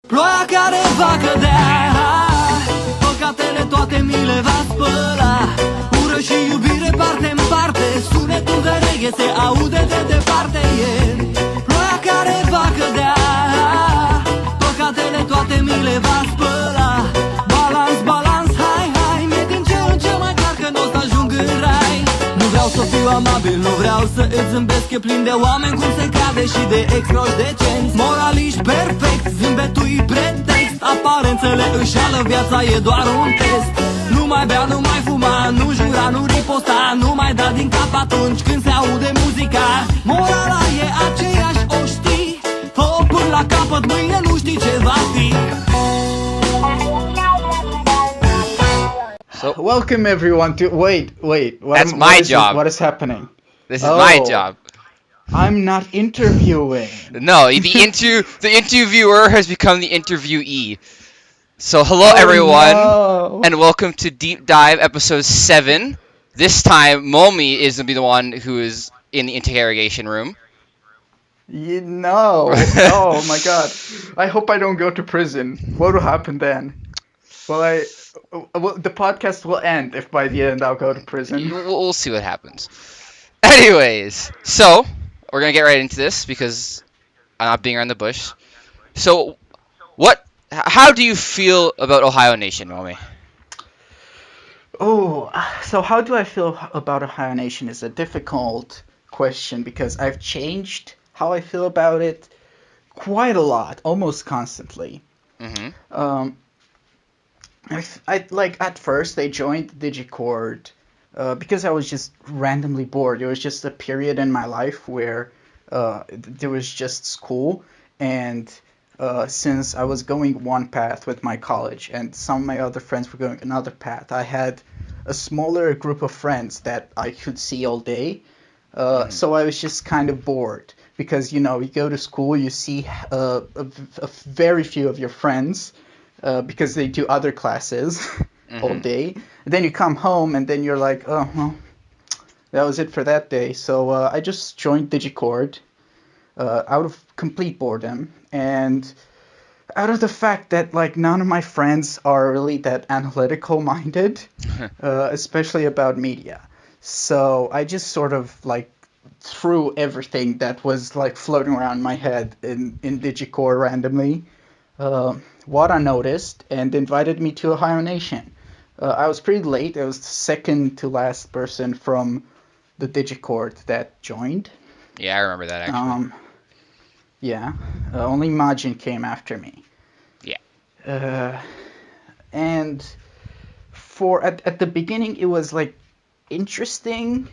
Ploaia care va cădea, păcatele toate mi le va spăla. Ură și iubire parte în parte, sunetul de reghe se aude de departe. Ploaia care va cădea, păcatele toate mi le va spăla. Balans, balans, hai, hai, mi-e din ce în ce mai clar că n-o să ajung în rai. Nu vreau să fiu amabil, nu vreau să îți zâmbesc, e plin de oameni cum se cade și de excroși decenți. Moraliști perfect, zâmbetul-i pretext, aparențele înșală, viața e doar un test. Nu mai bea, nu mai fuma, nu jura, nu riposta, nu mai da din cap atunci când se aude muzica. Morala e aceeași, o știi, fă-o până la capăt, mâine nu știi ce va fi. So, welcome everyone to wait. That's my job. What is happening? This is my job. I'm not interviewing. No, the interviewer has become the interviewee. So hello everyone, no. and welcome to Deep Dive episode 7. This time, Momi is gonna be the one who is in the interrogation room. No. Oh my god. I hope I don't go to prison. What will happen then? Well, the podcast will end if by the end I'll go to prison. We'll see what happens. Anyways, so we're gonna get right into this because I'm not being around the bush. So, how do you feel about Ohaiyo Nation, Momi? Oh, so how do I feel about Ohaiyo Nation is a difficult question because I've changed how I feel about it quite a lot, almost constantly. Mm-hmm. I like at first I joined Digicord because I was just randomly bored. It was just a period in my life where there was just school, and since I was going one path with my college and some of my other friends were going another path, I had a smaller group of friends that I could see all day. So I was just kind of bored because, you go to school, you see a very few of your friends because they do other classes all day. And then you come home and then you're like, oh, well, that was it for that day. So I just joined Digicord out of complete boredom and out of the fact that none of my friends are really that analytical minded, especially about media. So I just sort of threw everything that was floating around my head in Digicord randomly. Wada noticed and invited me to Ohaiyo Nation. I was pretty late. I was the second to last person from the Digicord that joined. Yeah, I remember that actually. Yeah. Only Majin came after me. Yeah. And at the beginning, it was interesting.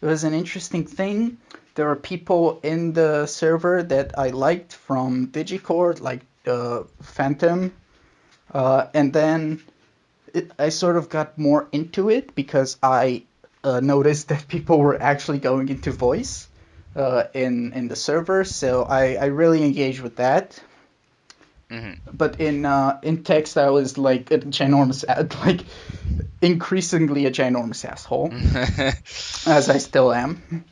It was an interesting thing. There were people in the server that I liked from Digicord, like Phantom. And then I sort of got more into it because I noticed that people were actually going into voice in the server. So I really engaged with that. Mm-hmm. But in text, I was increasingly a ginormous asshole, as I still am.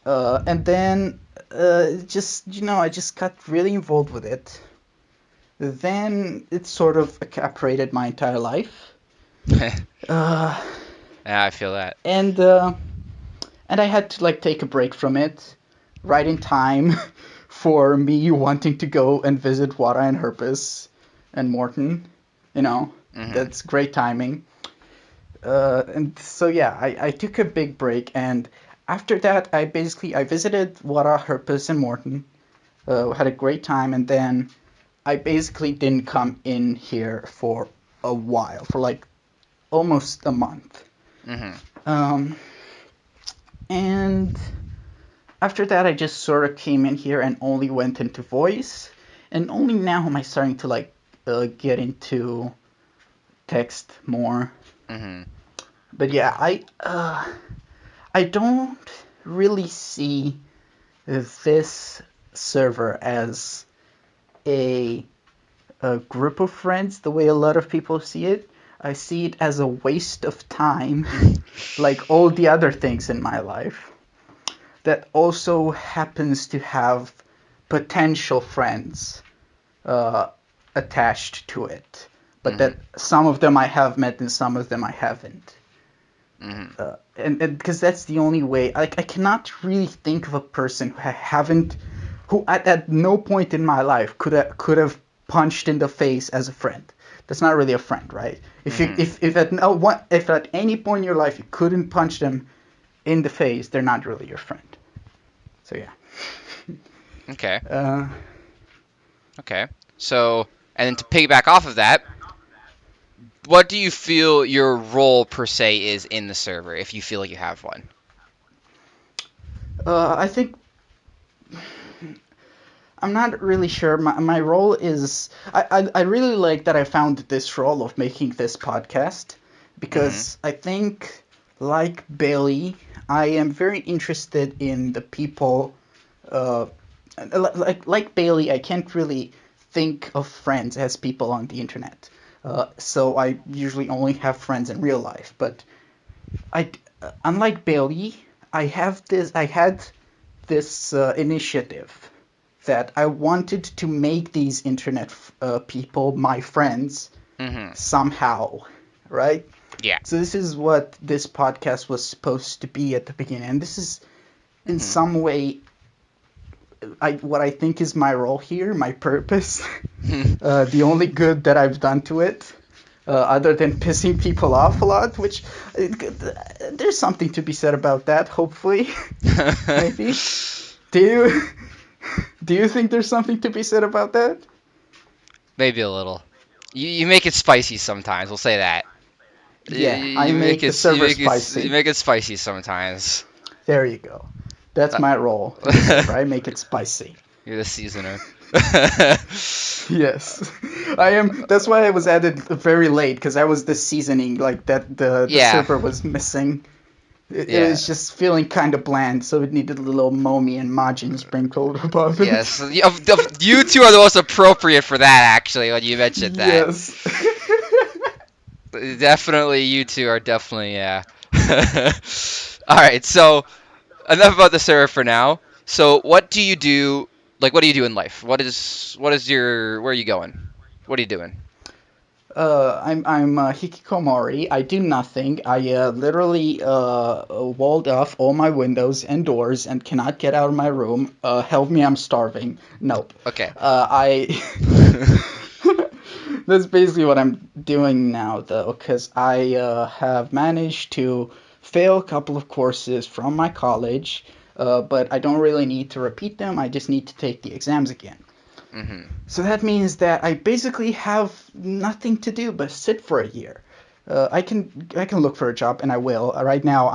And then I just got really involved with it. Then it sort of evaporated my entire life. Yeah, I feel that. And I had to take a break from it, right in time for me wanting to go and visit Wada and Herpes and Morton. Mm-hmm. That's great timing. And so yeah, I took a big break, and after that I visited Wada, Herpes, and Morton. Had a great time, and then I basically didn't come in here for a while, for almost a month. Mm-hmm. And after that, I just sort of came in here and only went into voice, and only now am I starting to get into text more. Mm-hmm. But yeah, I don't really see this server as a group of friends the way a lot of people see it. I see it as a waste of time, like all the other things in my life, that also happens to have potential friends attached to it, but Mhm. that some of them I have met and some of them I haven't. Mhm. And because that's the only way. Like I cannot really think of a person who who at no point in my life could have punched in the face as a friend. That's not really a friend, right? Mhm. If at any point in your life you couldn't punch them in the face, they're not really your friend. So yeah. Okay. Uh, Okay. So, and then to piggyback off of that, what do you feel your role per se is in the server, if you feel like you have one? I think I'm not really sure. My role is I really like that I found this role of making this podcast Mhm. because I think like Bailey, I am very interested in the people. Uh, like Bailey, I can't really think of friends as people on the internet. So I usually only have friends in real life. But I, unlike Bailey, I had this initiative that I wanted to make these internet people my friends Mhm. somehow, right? Yeah. So this is what this podcast was supposed to be at the beginning, and this is in Mhm. some way what I think is my role here, my purpose, the only good that I've done to it. Other than pissing people off a lot, which there's something to be said about that. Hopefully, maybe. Do you do you think there's something to be said about that? Maybe a little. You make it spicy sometimes. We'll say that. Yeah, I make the server You spicy. make it spicy sometimes. There you go. That's Uh, my role in the server. I make it spicy. You're the seasoner. Yes, I am. That's why I was added very late because I was the seasoning like that. The Yeah. server was missing. It Yeah. was just feeling kind of bland, so it needed a little Momi and Majin sprinkled above it. Yes. You two are the most appropriate for that, actually, when you mentioned that. Yes. Definitely, you two are definitely, yeah. Alright, so enough about the server for now. So, what do you do? Like, what do you do in life? What is your, where are you going? What are you doing? I'm Hikikomori. I do nothing. I literally walled off all my windows and doors and cannot get out of my room. Help me, I'm starving. Nope. Okay. I. That's basically what I'm doing now, though, because I have managed to fail a couple of courses from my college, but I don't really need to repeat them. I just need to take the exams again. Mhm. So that means that I basically have nothing to do but sit for a year. I can look for a job and I will. Right now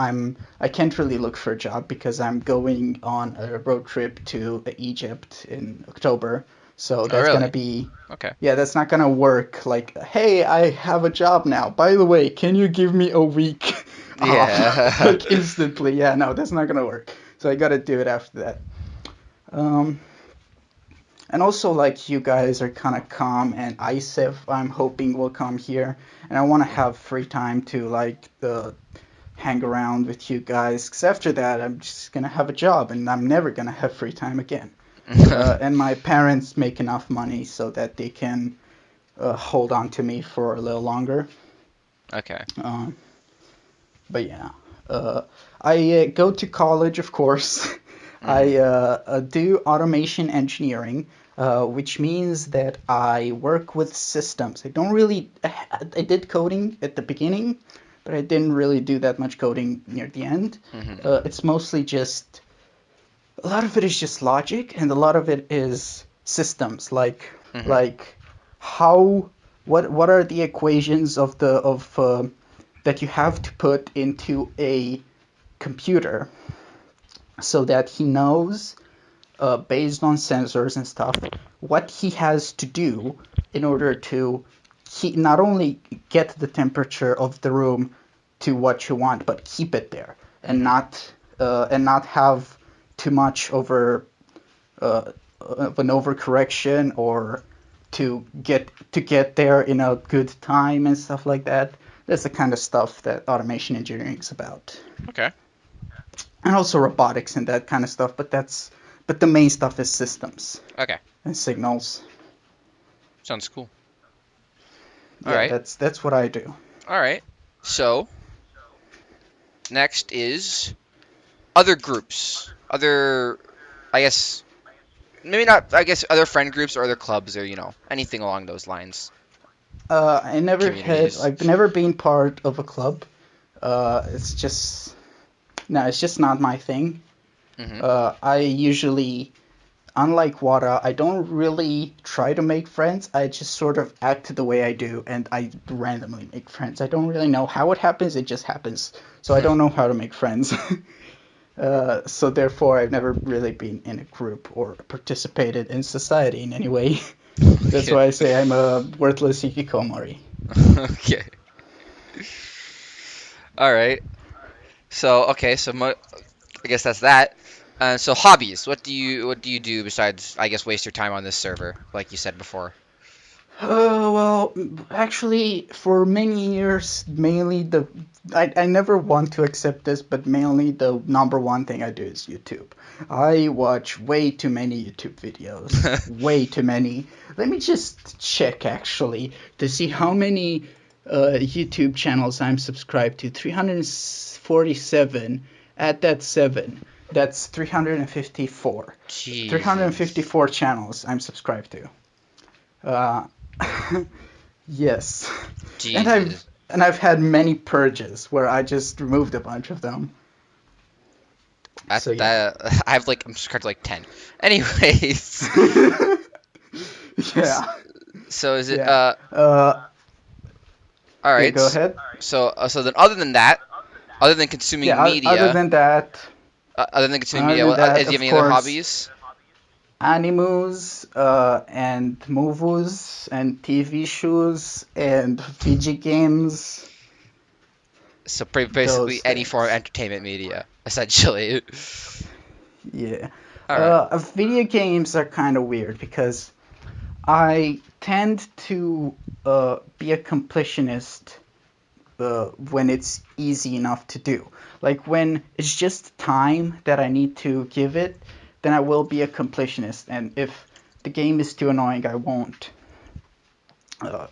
I can't really look for a job because I'm going on a road trip to Egypt in October. So Oh, that's gonna really? be Okay. yeah, that's not gonna work. Like, hey, I have a job now. By the way, can you give me a week off? Yeah. Like instantly. Yeah, no, that's not gonna work. So I gotta do it after that. Um, and also, like, you guys are kind of calm, and ISIF, I'm hoping will come here. And I want to have free time to, like, hang around with you guys. Because after that, I'm just going to have a job, and I'm never going to have free time again. And my parents make enough money so that they can hold on to me for a little longer. Okay. Um, but yeah. I go to college, of course. I Mhm. do automation engineering, which means that I work with systems. I don't really. I did coding at the beginning, but I didn't really do that much coding near the end. Mhm. It's mostly just a lot of it is just logic, and a lot of it is systems, Mhm. like how what are the equations of that you have to put into a computer so that he knows, based on sensors and stuff, what he has to do in order to not only get the temperature of the room to what you want, but keep it there Mhm. and not have too much of an overcorrection or to get there in a good time and stuff like that. That's the kind of stuff that automation engineering is about, Okay. and also robotics and that kind of stuff. But the main stuff is systems Okay. and signals. Sounds cool. All Yeah, right. that's what I do. All right. So next is other groups. Other, I guess, maybe not. I guess other friend groups or other clubs or anything along those lines. Communities. I've never been part of a club. It's just, no, it's just not my thing. Hmm. I usually, unlike Wada, I don't really try to make friends. I just sort of act the way I do, and I randomly make friends. I don't really know how it happens. It just happens. So I don't know how to make friends. So therefore, I've never really been in a group or participated in society in any way. That's Okay. why I say I'm a worthless hikikomori. Okay. All right. So okay. So I guess that's that. So hobbies. What do you do besides I guess waste your time on this server, like you said before? Well, actually, for many years, mainly I never want to accept this, but mainly the number one thing I do is YouTube. I watch way too many YouTube videos. Way too many. Let me just check, actually, to see how many YouTube channels I'm subscribed to. 347. Add that 7. That's 354. Jesus. 354 channels I'm subscribed to. Uh, yes, and Jesus. I've had many purges where I just removed a bunch of them. That So yeah. that I'm subscribed to like 10. Anyways. Yeah, So is it yeah. all Yeah, right. go ahead. So then other than that, other than consuming Yeah, other media, than that, do you have of any other course, hobbies? animus, and movies, and TV shows, and video games, So those basically any form of things. entertainment media, essentially. Yeah. All right. Video games are kind of weird because I tend to be a completionist when it's easy enough to do. Like when it's just time that I need to give it, then I will be a completionist. And if the game is too annoying, I won't. Uh,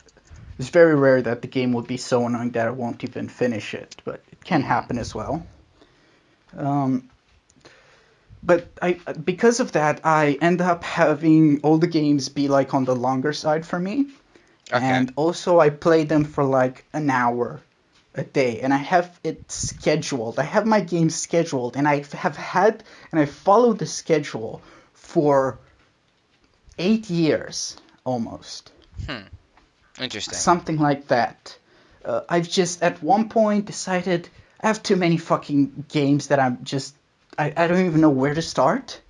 it's very rare that the game will be so annoying that I won't even finish it, but it can Hmm. happen as well. Um, but because of that, I end up having all the games be like on the longer side for me. Okay. And also I play them for like an hour a day, and I have it scheduled. I have my games scheduled, and I have had and I followed the schedule for 8 years almost, Hmm. Interesting. something like that. I've just at one point decided I have too many fucking games that I don't even know where to start.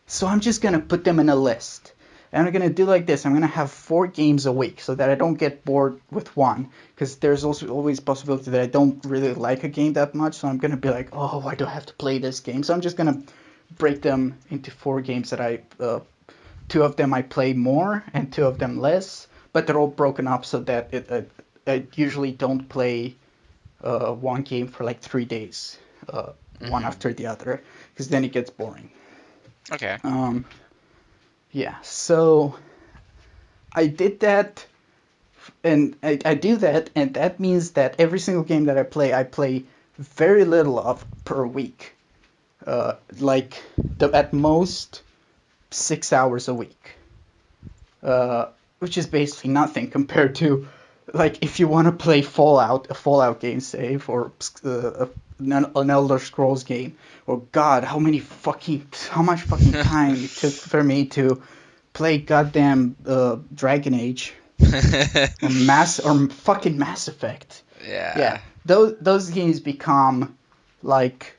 So I'm just gonna put them in a list. And I'm gonna do like this. I'm gonna have 4 games a week so that I don't get bored with one. Because there's also always possibility that I don't really like a game that much. So I'm gonna be like, oh, why do I have to play this game? So I'm just gonna break them into 4 games that 2 of them I play more and 2 of them less. But they're all broken up so that I usually don't play one game for like 3 days, one Hmm. after the other, because then it gets boring. Okay. Um, yeah, so I did that, and I do that, and that means that every single game that I play very little of per week. Like at most 6 hours a week, which is basically nothing compared to, like, if you want to play Fallout, a Fallout game, say, or an Elder Scrolls game, or God, how much fucking time it took for me to play goddamn Dragon Age or fucking Mass Effect. Yeah, Yeah. those games become like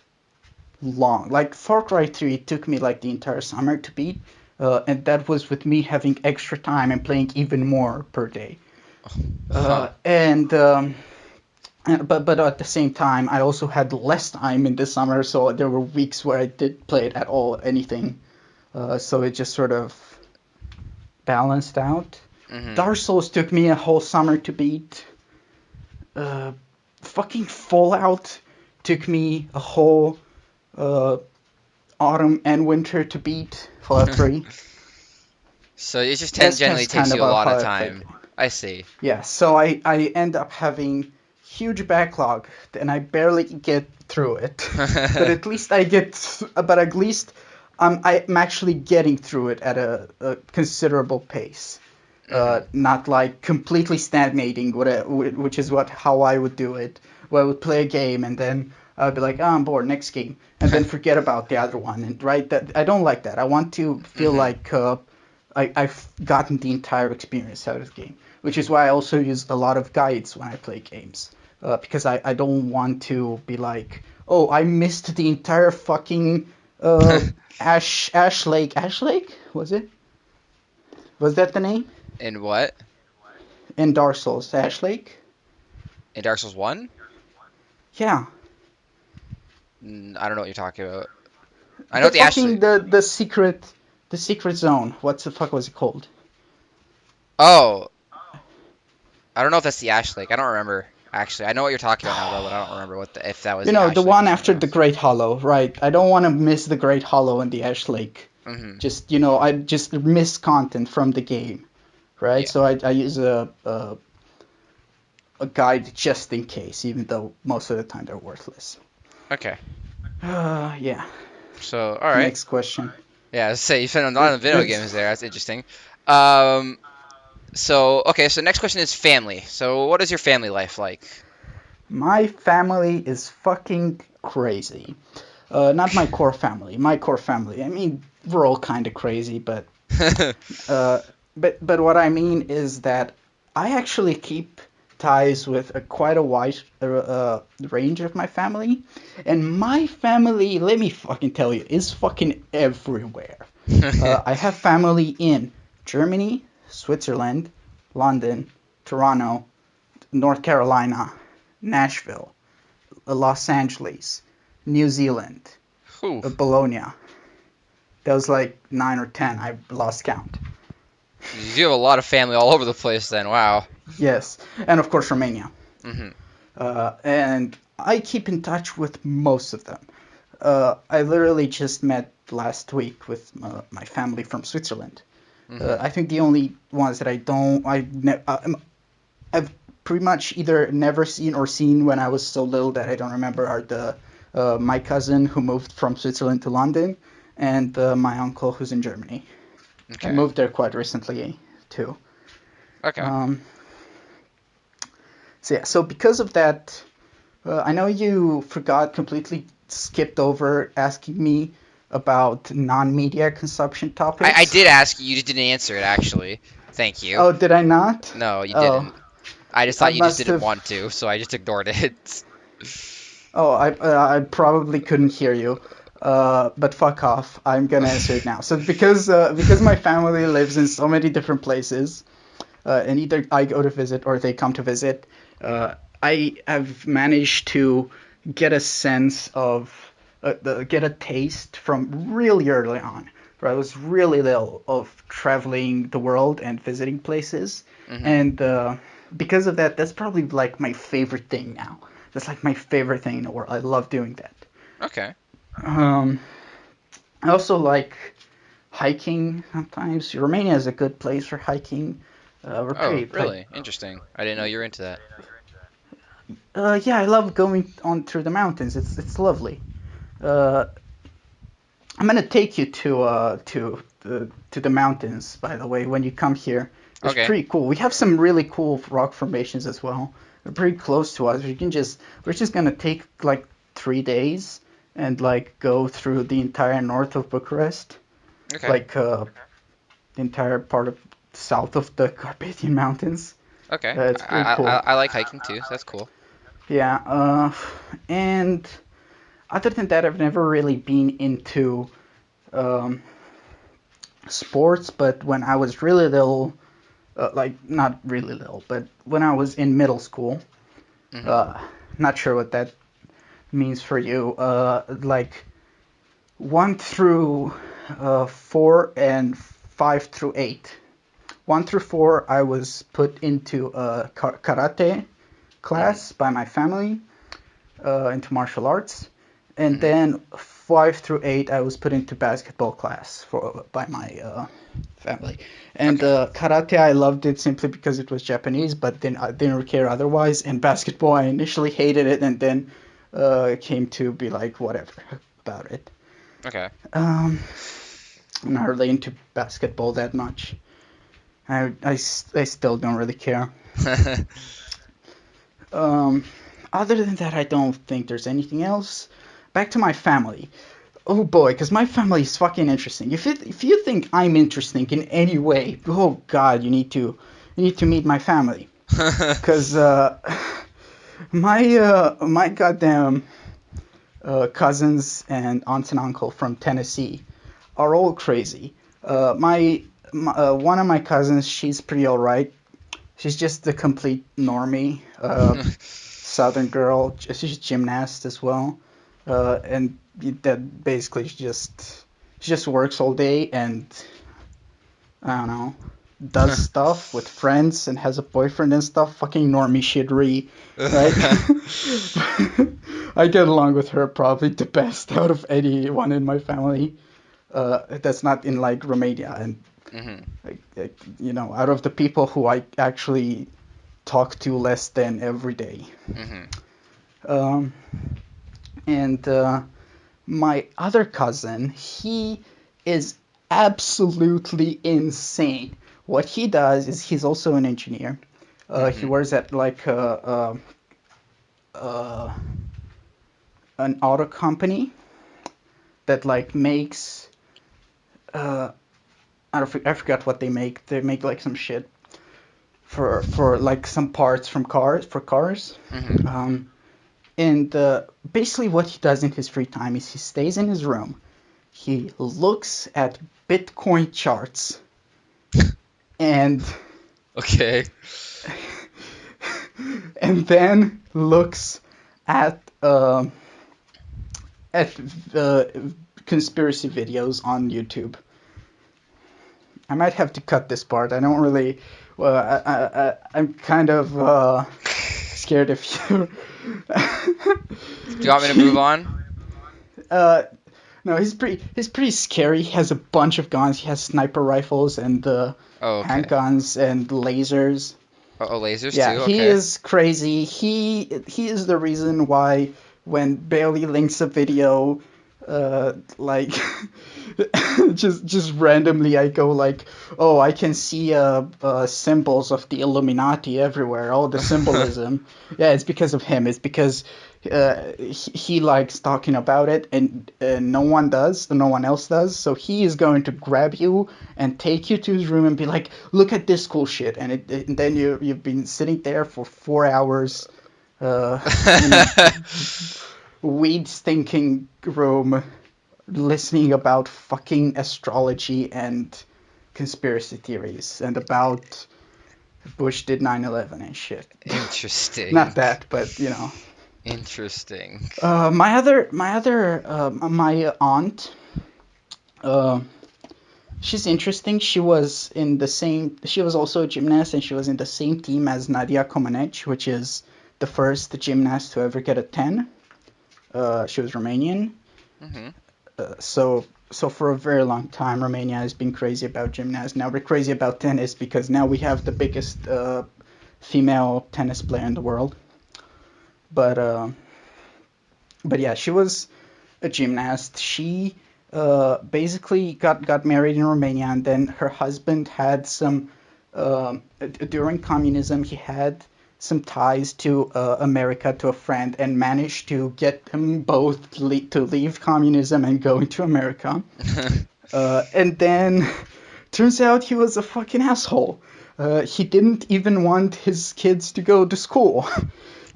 long. Like Far Cry 3 took me like the entire summer to beat, and that was with me having extra time and playing even more per day. Huh. But at the same time, I also had less time in the summer, so there were weeks where I did play it at all, anything. So it just sort of balanced out. Hmm. Dark Souls took me a whole summer to beat. Uh, Fucking Fallout took me a whole uh, autumn and winter to beat. Fallout 3. So it just That's generally takes kind you a of lot how of I play time. games. I see. Yeah, so I end up having huge backlog, and I barely get through it. But at least but at least I'm actually getting through it at a considerable pace. Mhm. Not like completely stagnating, which is how I would do it. Where I would play a game and then I'd be like, oh, I'm bored, next game, and then forget about the other one. And right, that I don't like that. I want to feel Mhm. like I've gotten the entire experience out of the game, which is why I also use a lot of guides when I play games, because I don't want to be like, oh, I missed the entire fucking Ash Lake, was it? Was that the name? In what? In Dark Souls, Ash Lake? In Dark Souls 1? Yeah. I don't know what you're talking about. I know The what the fucking Ashley. the secret zone. What the fuck was it called? Oh, I don't know if that's the Ash Lake. I don't remember. Actually, I know what you're talking about now, though, but I don't remember if that was You the know, Ash the Lake or one something after the else. Great Hollow, right? I don't want to miss the Great Hollow and the Ash Lake. Mhm. Just, I just miss content from the game, right? Yeah. So I use a guide just in case, even though most of the time they're worthless. Okay. Yeah. So, all right. Next question. Yeah, say you spent a lot on video It's games there. That's interesting. Um. So, okay. So, next question is family. So, what is your family life like? My family is fucking crazy. Not my core family. My core family. I mean, we're all kind of crazy, but uh, but what I mean is that I actually keep ties with quite a wide range of my family, and my family, let me fucking tell you, is fucking everywhere. I have family in Germany, Switzerland, London, Toronto, North Carolina, Nashville, Los Angeles, New Zealand, Whew. Bologna. That was like 9 or 10. I lost count. You do have a lot of family all over the place, then. Wow. Yes, and of course Romania. Mhm. And I keep in touch with most of them. I literally just met last week with my family from Switzerland. Mhm. I think the only ones that I've pretty much either never seen or seen when I was so little that I don't remember are the my cousin who moved from Switzerland to London and my uncle who's in Germany. I Okay. moved there quite recently too. Okay. Um, so yeah, so because of that, I know you completely skipped over asking me about non-media consumption I topics. did ask you. You just didn't answer it, actually. Thank you. Oh, did I not? No, you Oh, didn't. I just I thought you just must didn't have. want to, so I just ignored it. Oh, I probably couldn't hear you. But fuck off. I'm gonna answer it now. So because my family lives in so many different places, and either I go to visit or they come to visit, I have managed to get a sense of get a taste from really early on. Where I was really little of traveling the world and visiting places, Mhm. and because of that, that's probably like my favorite thing now. That's like my favorite thing in the world. I love doing that. Okay. Um, I also like hiking sometimes. Romania is a good place for hiking. We're Oh, pretty like really? Interesting. I didn't know you were into that. yeah, I love going on through the mountains. It's lovely. Uh, I'm gonna take you to the mountains. By the way, when you come here, it's Okay. pretty cool. We have some really cool rock formations as well. They're pretty close to us. We're just gonna take like 3 days and like go through the entire north of Bucharest, Okay. like the entire part of south of the Carpathian Mountains. Okay. It's pretty cool. I like hiking too, so that's cool. Yeah. And other than that, I've never really been into um, sports, but when I was really little, like not really little, but when I was in middle school, Mhm. uh, not sure what that means for you, like 1 through 4 and 5 through 8. 1 through 4, I was put into a karate Mhm. class by my family, into martial arts, and Mhm. then 5 through 8, I was put into basketball class by my family. And Okay. karate, I loved it simply because it was Japanese, but then I didn't care otherwise. And basketball, I initially hated it, and then came to be like whatever about it. Okay. Um, I'm not really into basketball that much. I still don't really care. Um, Other than that, I don't think there's anything else. Back to my family. Oh boy, because my family is fucking interesting. If you think I'm interesting in any way, oh god, you need to meet my family. Because my goddamn cousins and aunts and uncle from Tennessee are all crazy. One of my cousins, she's pretty alright. She's just a complete normie, southern girl. She's a gymnast as well, and that basically she just works all day and I don't know, does stuff with friends and has a boyfriend and stuff. Fucking normie shittery, right? I get along with her probably the best out of anyone in my family. That's not in like Romania, and Mhm. out of the people who I actually talk to less than every day. Mhm. Um, and my other cousin, he is absolutely insane. What he does is he's also an engineer. He Mhm. works at like uh, an auto company that like makes uh, I forgot what they make. They make like some shit for like some parts from cars. Mhm. Um, and basically, what he does in his free time is he stays in his room. He looks at Bitcoin charts and Okay. and then looks at at uh, conspiracy videos on YouTube. I might have to cut this part. I don't really. Well, I'm kind of scared if you. Do you want me to move on? uh, no, he's pretty scary. He has a bunch of guns. He has sniper rifles and Oh, okay. handguns and lasers. Oh, lasers Yeah, too. he Okay. is crazy. He is the reason why when Bailey links a video, like just randomly I go like, oh, I can see symbols of the Illuminati everywhere. All the symbolism. Yeah, it's because of him. It's because he likes talking about it, and no one does. No one else does. So he is going to grab you and take you to his room and be like, "Look at this cool shit," and then you've been sitting there for 4 hours, in a weed stinking room, listening about fucking astrology and conspiracy theories and about Bush did 9/11 and shit. Not Interesting. that, but you know. Interesting. My aunt, uh, she's interesting. She was also a gymnast, and she was in the same team as Nadia Comaneci, which is the first gymnast to ever get a 10. She was Romanian. Mhm. So for a very long time, Romania has been crazy about gymnasts. Now we're crazy about tennis because now we have the biggest female tennis player in the world. But yeah, she was a gymnast. She basically got married in Romania, and then her husband had some during communism. He had some ties to America, to a friend, and managed to get them both to leave communism and go into America. And then turns out he was a fucking asshole. He didn't even want his kids to go to school.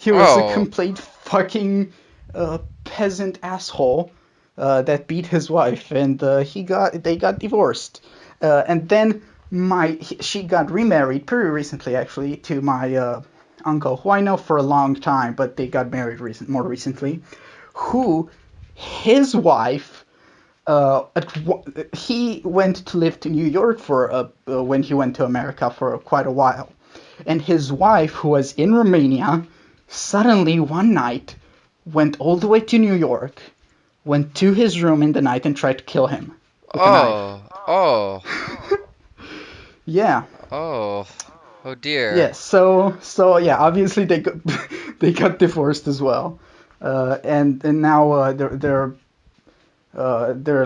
He was a Oh. complete fucking peasant asshole that beat his wife, and they got divorced. And then she got remarried pretty recently, actually, to my uncle, who I know for a long time, but they got married more recently. Who his wife he went to live to New York for when he went to America for quite a while, and his wife, who was in Romania, suddenly one night went all the way to New York, went to his room in the night and tried to kill him with a knife. Oh. Oh. Yeah. Oh, oh dear. Yeah. So yeah, obviously they got they got divorced as well, and now they're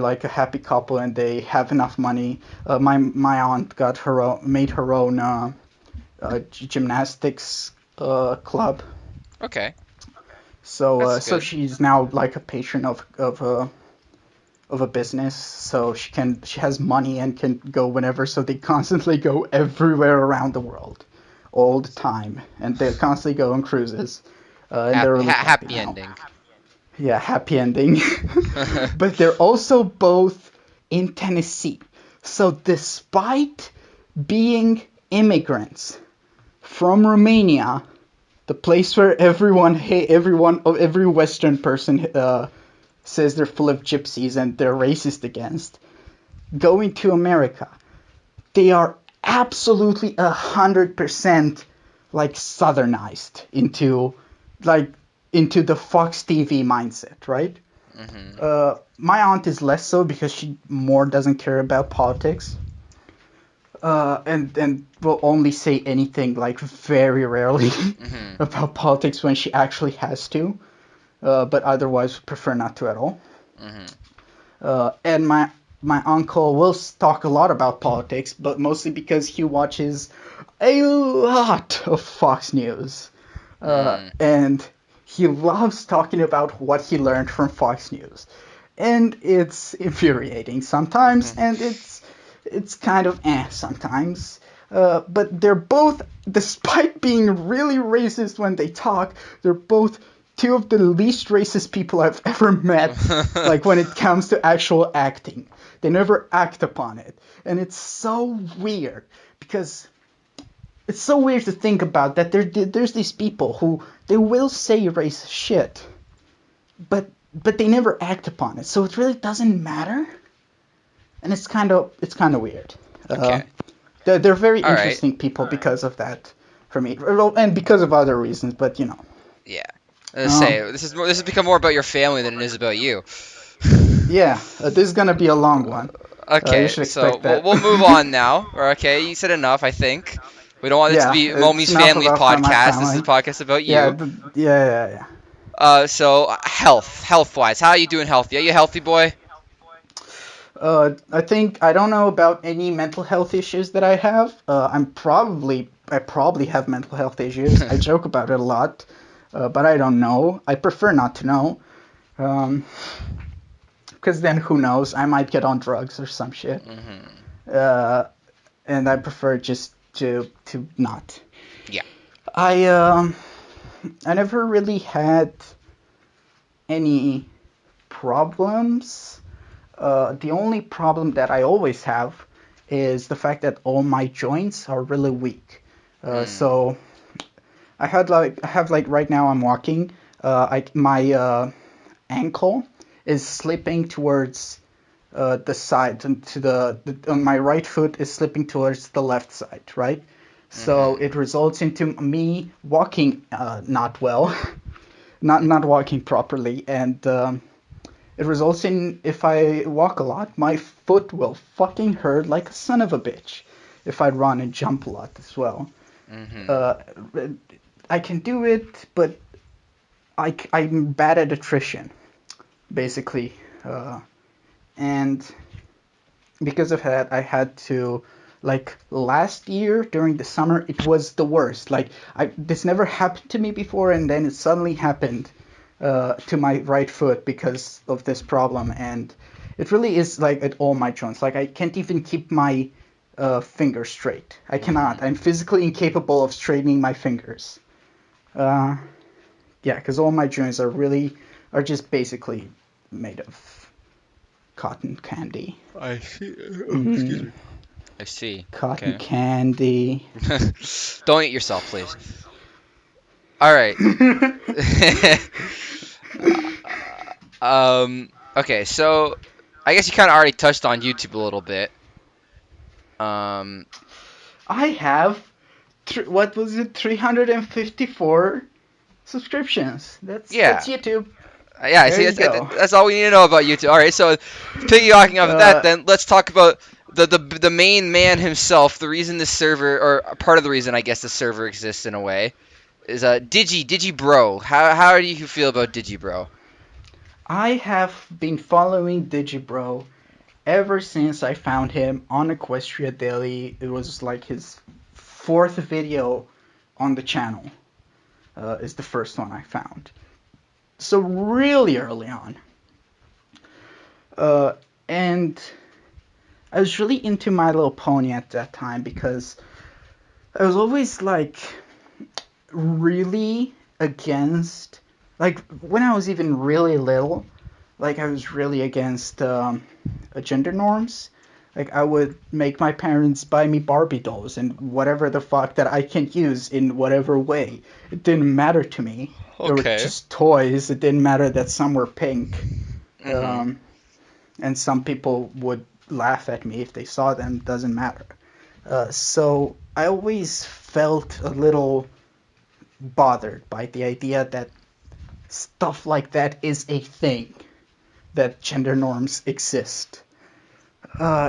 like a happy couple and they have enough money. My aunt got her own, made her own gymnastics club. Okay, So that's so good. she's now like a patron of a business. So she has money and can go whenever. So they constantly go everywhere around the world, all the time, and they constantly go on cruises. And they're really happy Happy now. ending. Yeah, happy ending. But they're also both in Tennessee. So despite being immigrants from Romania, the place where every Western person says they're full of gypsies and they're racist against, going to America, they are absolutely 100% like southernized like into the Fox TV mindset, right? Hmm. My aunt is less so because she more doesn't care about politics, and will only say anything like very rarely Hmm. about politics when she actually has to, but otherwise prefer not to at all. Hmm. And my uncle will talk a lot about politics, but mostly because he watches a lot of Fox News, Mm. and he loves talking about what he learned from Fox News, and it's infuriating sometimes, and it's kind of sometimes. But they're both, despite being really racist when they talk, they're both two of the least racist people I've ever met. Like when it comes to actual acting, they never act upon it, and it's so weird because it's so weird to think about that there's these people who they will say racist shit, but they never act upon it, so it really doesn't matter, and it's kind of weird. Okay. They're very All right. interesting people because of that for me, well, and because of other reasons, but you know. Yeah. Let's Um, say this has become more about your family than it is about you. yeah, this is gonna be a long one. You Okay, should so expect that. we'll move on now. Okay, you said enough, I think. We don't want this to Yeah, be it's Momi's enough family about my podcast. This is a family. podcast about Yeah, you. yeah. So health wise, how are you doing healthy? Are you a healthy boy? I think I don't know about any mental health issues that I have. I probably have mental health issues. I joke about it a lot, but I don't know. I prefer not to know, um, because then who knows? I might get on drugs or some shit. Hmm. Uh, and I prefer just to not. Yeah. I I never really had any problems. The only problem that I always have is the fact that all my joints are really weak. Mm. So I have like right now I'm walking. My ankle is slipping towards the side, and on my right foot is slipping towards the left side, right? So Hmm. it results into me walking not well, not walking properly, and it results in if I walk a lot, my foot will fucking hurt like a son of a bitch. If I run and jump a lot as well, Hmm. uh, I can do it, but I'm bad at attrition, basically, and because of that, I had to, like last year during the summer, it was the worst. Like this never happened to me before, and then it suddenly happened to my right foot because of this problem, and it really is like at all my joints. Like I can't even keep my fingers straight. I cannot. Hmm. I'm physically incapable of straightening my fingers. Uh, yeah, because all my joints are just basically made of cotton candy. I see. Oh, excuse Mm, me. I see. cotton Okay. candy. Don't eat yourself, please. All right. Okay, so I guess you kind of already touched on YouTube a little bit. Um, I have what was it? 354 subscriptions. That's yeah. YouTube. Yeah, I There see. you go. That's all we need to know about YouTube. All right, so piggybacking off of that, Uh, then let's talk about the main man himself. The reason this server, or part of the reason I guess the server exists in a way, is Digibro. How do you feel about Digibro? I have been following Digibro ever since I found him on Equestria Daily. It was like his fourth video on the channel. Is the first one I found. So really early on. And I was really into My Little Pony at that time because I was always like really against, like when I was even really little, like I was really against gender norms. Like I would make my parents buy me Barbie dolls and whatever the fuck that I can use in whatever way. It didn't matter to me. They were just toys. It didn't matter that some were pink. And some people would laugh at me if they saw them. Doesn't matter. So I always felt a little bothered by the idea that stuff like that is a thing, that gender norms exist.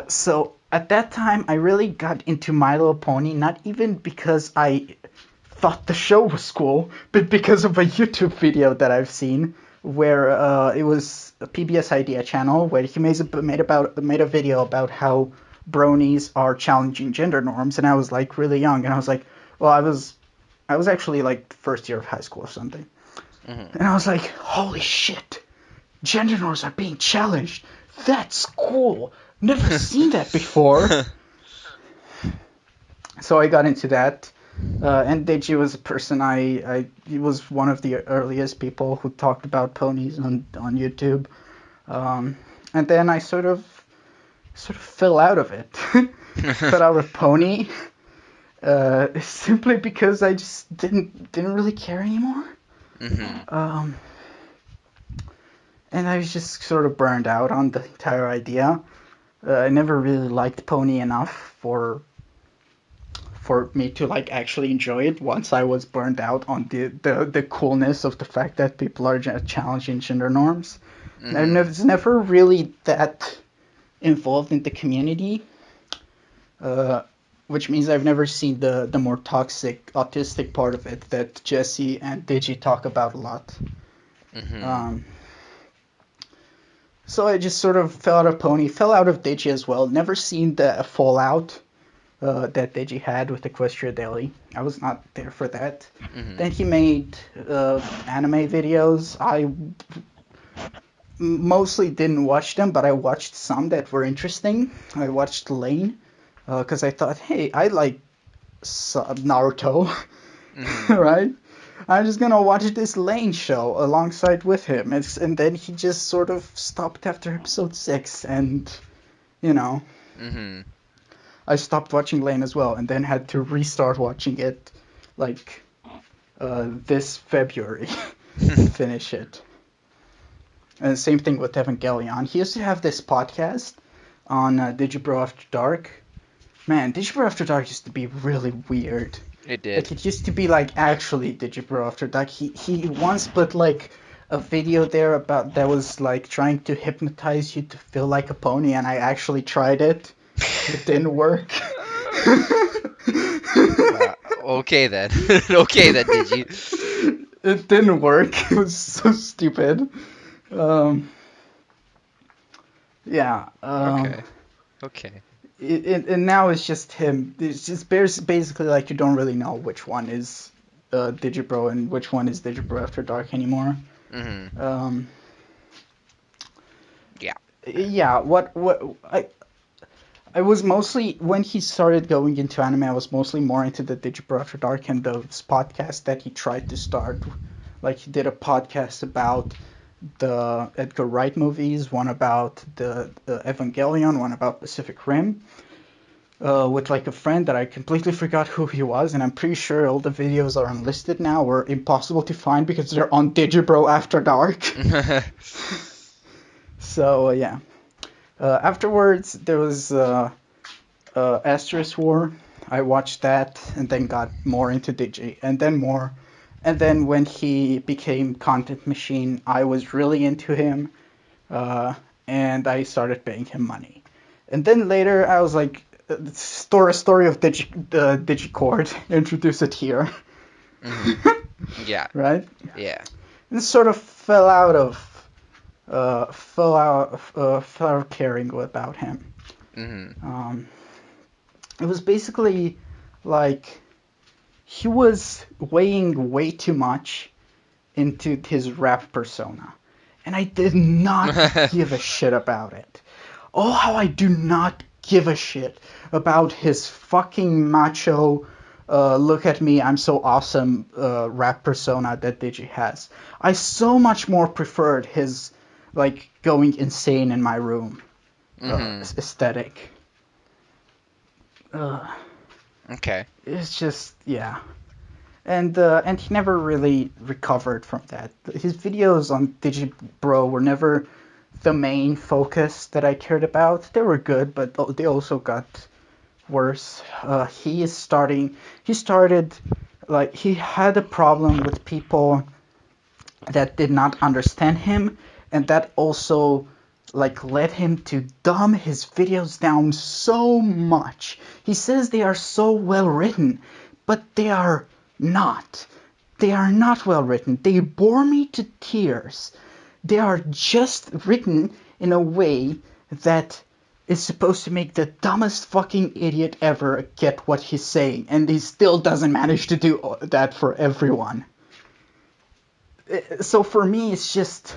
So at that time, I really got into My Little Pony, not even because I thought the show was cool, but because of a YouTube video that I've seen where it was a PBS Idea channel where he made a video about how bronies are challenging gender norms, and I was like really young, and I was like, well, I was actually like first year of high school or something, and I was like, holy shit, gender norms are being challenged. That's cool. Never seen that before. So I got into that. And Deji was a person he was one of the earliest people who talked about ponies on YouTube. And then I sort of fell out of it. Fell out of pony. Simply because I just didn't really care anymore. And I was just sort of burned out on the entire idea. I never really liked pony enough for me to like actually enjoy it once I was burned out on the coolness of the fact that people are challenging gender norms. I was never really that involved in the community, which means I've never seen the more toxic autistic part of it that Jesse and Digi talk about a lot. So I just sort of fell out of pony, fell out of Digi as well. Never seen the fallout that Deji had with Equestria Daily. I was not there for that. Then he made anime videos. I mostly didn't watch them, but I watched some that were interesting. I watched Lane because I thought, hey, I like Naruto, right? I'm just gonna watch this Lane show alongside with him. And then he just sort of stopped after episode 6, and you know. I stopped watching Lane as well, and then had to restart watching it, like, this February, and finish it. And the same thing with Evangelion. He used to have this podcast on Digibro After Dark. Man, Digibro After Dark used to be really weird. It did. Like, it used to be, like, actually Digibro After Dark. He once put, like, a video there about that was, like, trying to hypnotize you to feel like a pony, and I actually tried it. It didn't work. Okay then. Okay then, Digi. It didn't work. It was so stupid. Yeah. Okay. And now it's just him. It's just basically like you don't really know which one is Digibro and which one is Digibro After Dark anymore. Yeah. Yeah. I was mostly, when he started going into anime, I was mostly more into the Digibro After Dark and those podcasts that he tried to start. Like, he did a podcast about the Edgar Wright movies, one about the Evangelion, one about Pacific Rim, with, like, a friend that I completely forgot who he was, and I'm pretty sure all the videos are unlisted now, or impossible to find because they're on Digibro After Dark. So, yeah. Afterwards, there was Asterisk War. I watched that and then got more into Digi, and then more. And then when he became Content Machine, I was really into him, and I started paying him money. And then later I was like, story of Digicord, introduce it here, Yeah. right? Yeah. And sort of fell out of caring about him. It was basically like he was weighing way too much into his rap persona, and I did not give a shit about it. Oh, how I do not give a shit about his fucking macho, look at me, I'm so awesome rap persona that Digi has. I so much more preferred his, like, going insane in my room aesthetic. Okay. It's just, yeah. And he never really recovered from that. His videos on Digibro were never the main focus that I cared about. They were good, but they also got worse. He started, like, he had a problem with people that did not understand him, and that also, like, led him to dumb his videos down so much. He says they are so well written, but they are not. They are not well written. They bore me to tears. They are just written in a way that is supposed to make the dumbest fucking idiot ever get what he's saying, and he still doesn't manage to do that for everyone. So for me, it's just,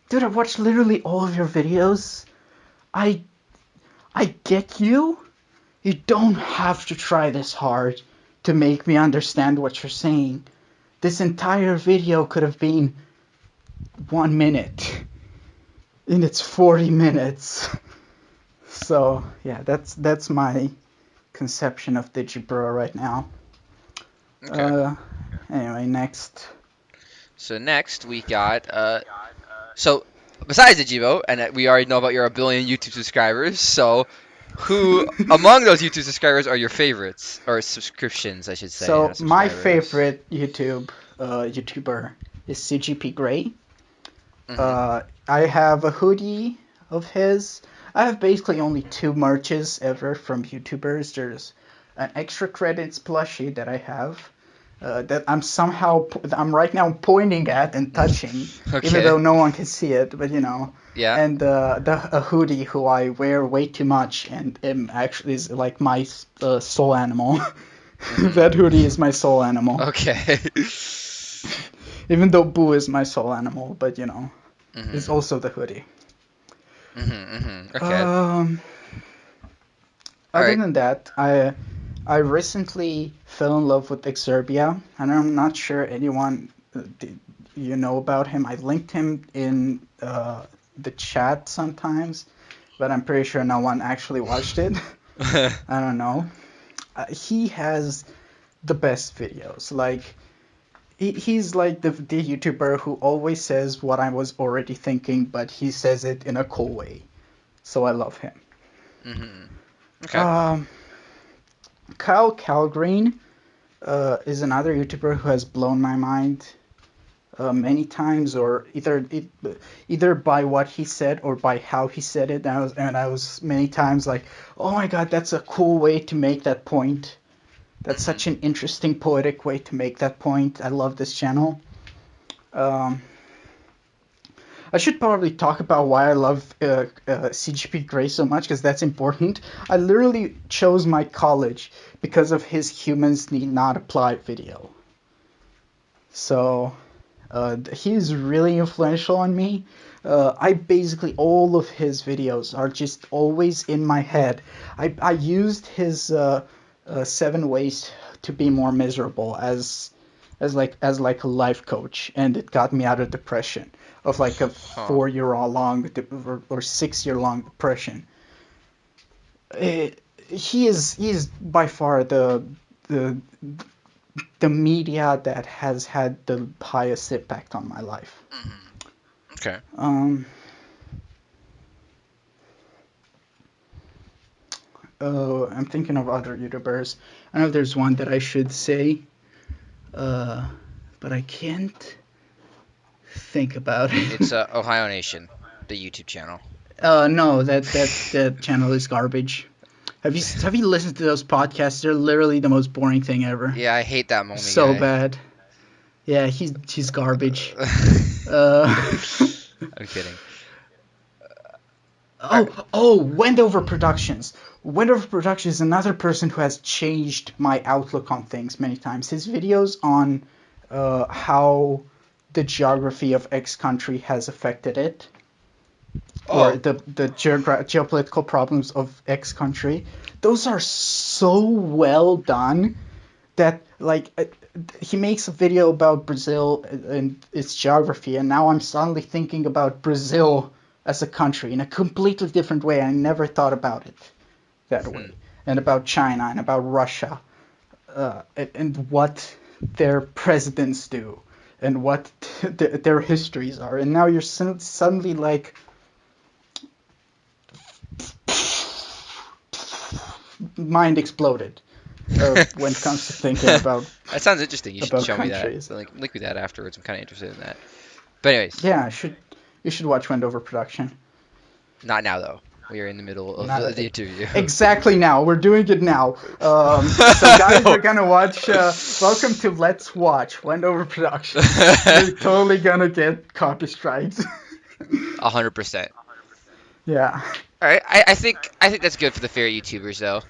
dude, I've watched literally all of your videos. I get you. You don't have to try this hard to make me understand what you're saying. This entire video could have been 1 minute, and it's 40 minutes. So yeah, that's my conception of Digibro right now. Okay. Anyway, next. So next we got so besides Digivo, and we already know about your 1 billion YouTube subscribers. So who among those YouTube subscribers are your favorites, or subscriptions, I should say? So not my subscribers. favorite YouTuber is CGP Grey. I have a hoodie of his. I have basically only 2 merches ever from YouTubers. There's an extra credits plushie that I have that I'm right now pointing at and touching, Okay. even though no one can see it, but you know. Yeah. And a hoodie who I wear way too much and actually is like my soul animal. That hoodie is my soul animal. Okay. Even though Boo is my soul animal, but you know, it's also the hoodie. Okay. Other than that, I recently fell in love with Exerbia, and I'm not sure anyone you know about him. I linked him in the chat sometimes, but I'm pretty sure no one actually watched it. I don't know. He has the best videos. Like, he's like the YouTuber who always says what I was already thinking, but he says it in a cool way. So I love him. Okay. Kyle Calgreen is another YouTuber who has blown my mind many times, or either by what he said or by how he said it. And I was many times like, oh my god, that's a cool way to make that point. That's such an interesting poetic way to make that point. I love this channel. I should probably talk about why I love CGP Grey so much, because that's important. I literally chose my college because of his Humans Need Not Apply video. So he's really influential on me. I basically, all of his videos are just always in my head. I used his 7 ways to be more miserable as like a life coach, and it got me out of depression, of like a 4-year-long or 6-year-long depression. He is by far the media that has had the highest impact on my life. Okay. I'm thinking of other YouTubers. I know there's one that I should say, but I can't think about it. It's Ohio Nation, the YouTube channel. No, that channel is garbage. Have you listened to those podcasts? They're literally the most boring thing ever. Yeah, I hate that Mommy So guy. bad. Yeah, he's garbage. Uh, I'm kidding. Alright. Wendover Productions. Wendover Productions is another person who has changed my outlook on things many times. His videos on how the geography of X country has affected it, or Oh, the geopolitical problems of X country, those are so well done that he makes a video about Brazil and its geography, and now I'm suddenly thinking about Brazil as a country in a completely different way. I never thought about it that way, and about China and about Russia, and what their presidents do, and what their histories are. And now you're suddenly like, mind exploded when it comes to thinking about that sounds interesting. You should about show me that. countries. So, like, link me that afterwards. I'm kind of interested in that. But anyways, Yeah, you should watch Wendover Production. not now though. We are in the middle of Not the interview. exactly now. We're doing it now. So guys, we're gonna watch. Welcome to Let's Watch Wendover Production. You're totally gonna get copy strikes. 100%. Yeah. All right, I think that's good for the favorite YouTubers though.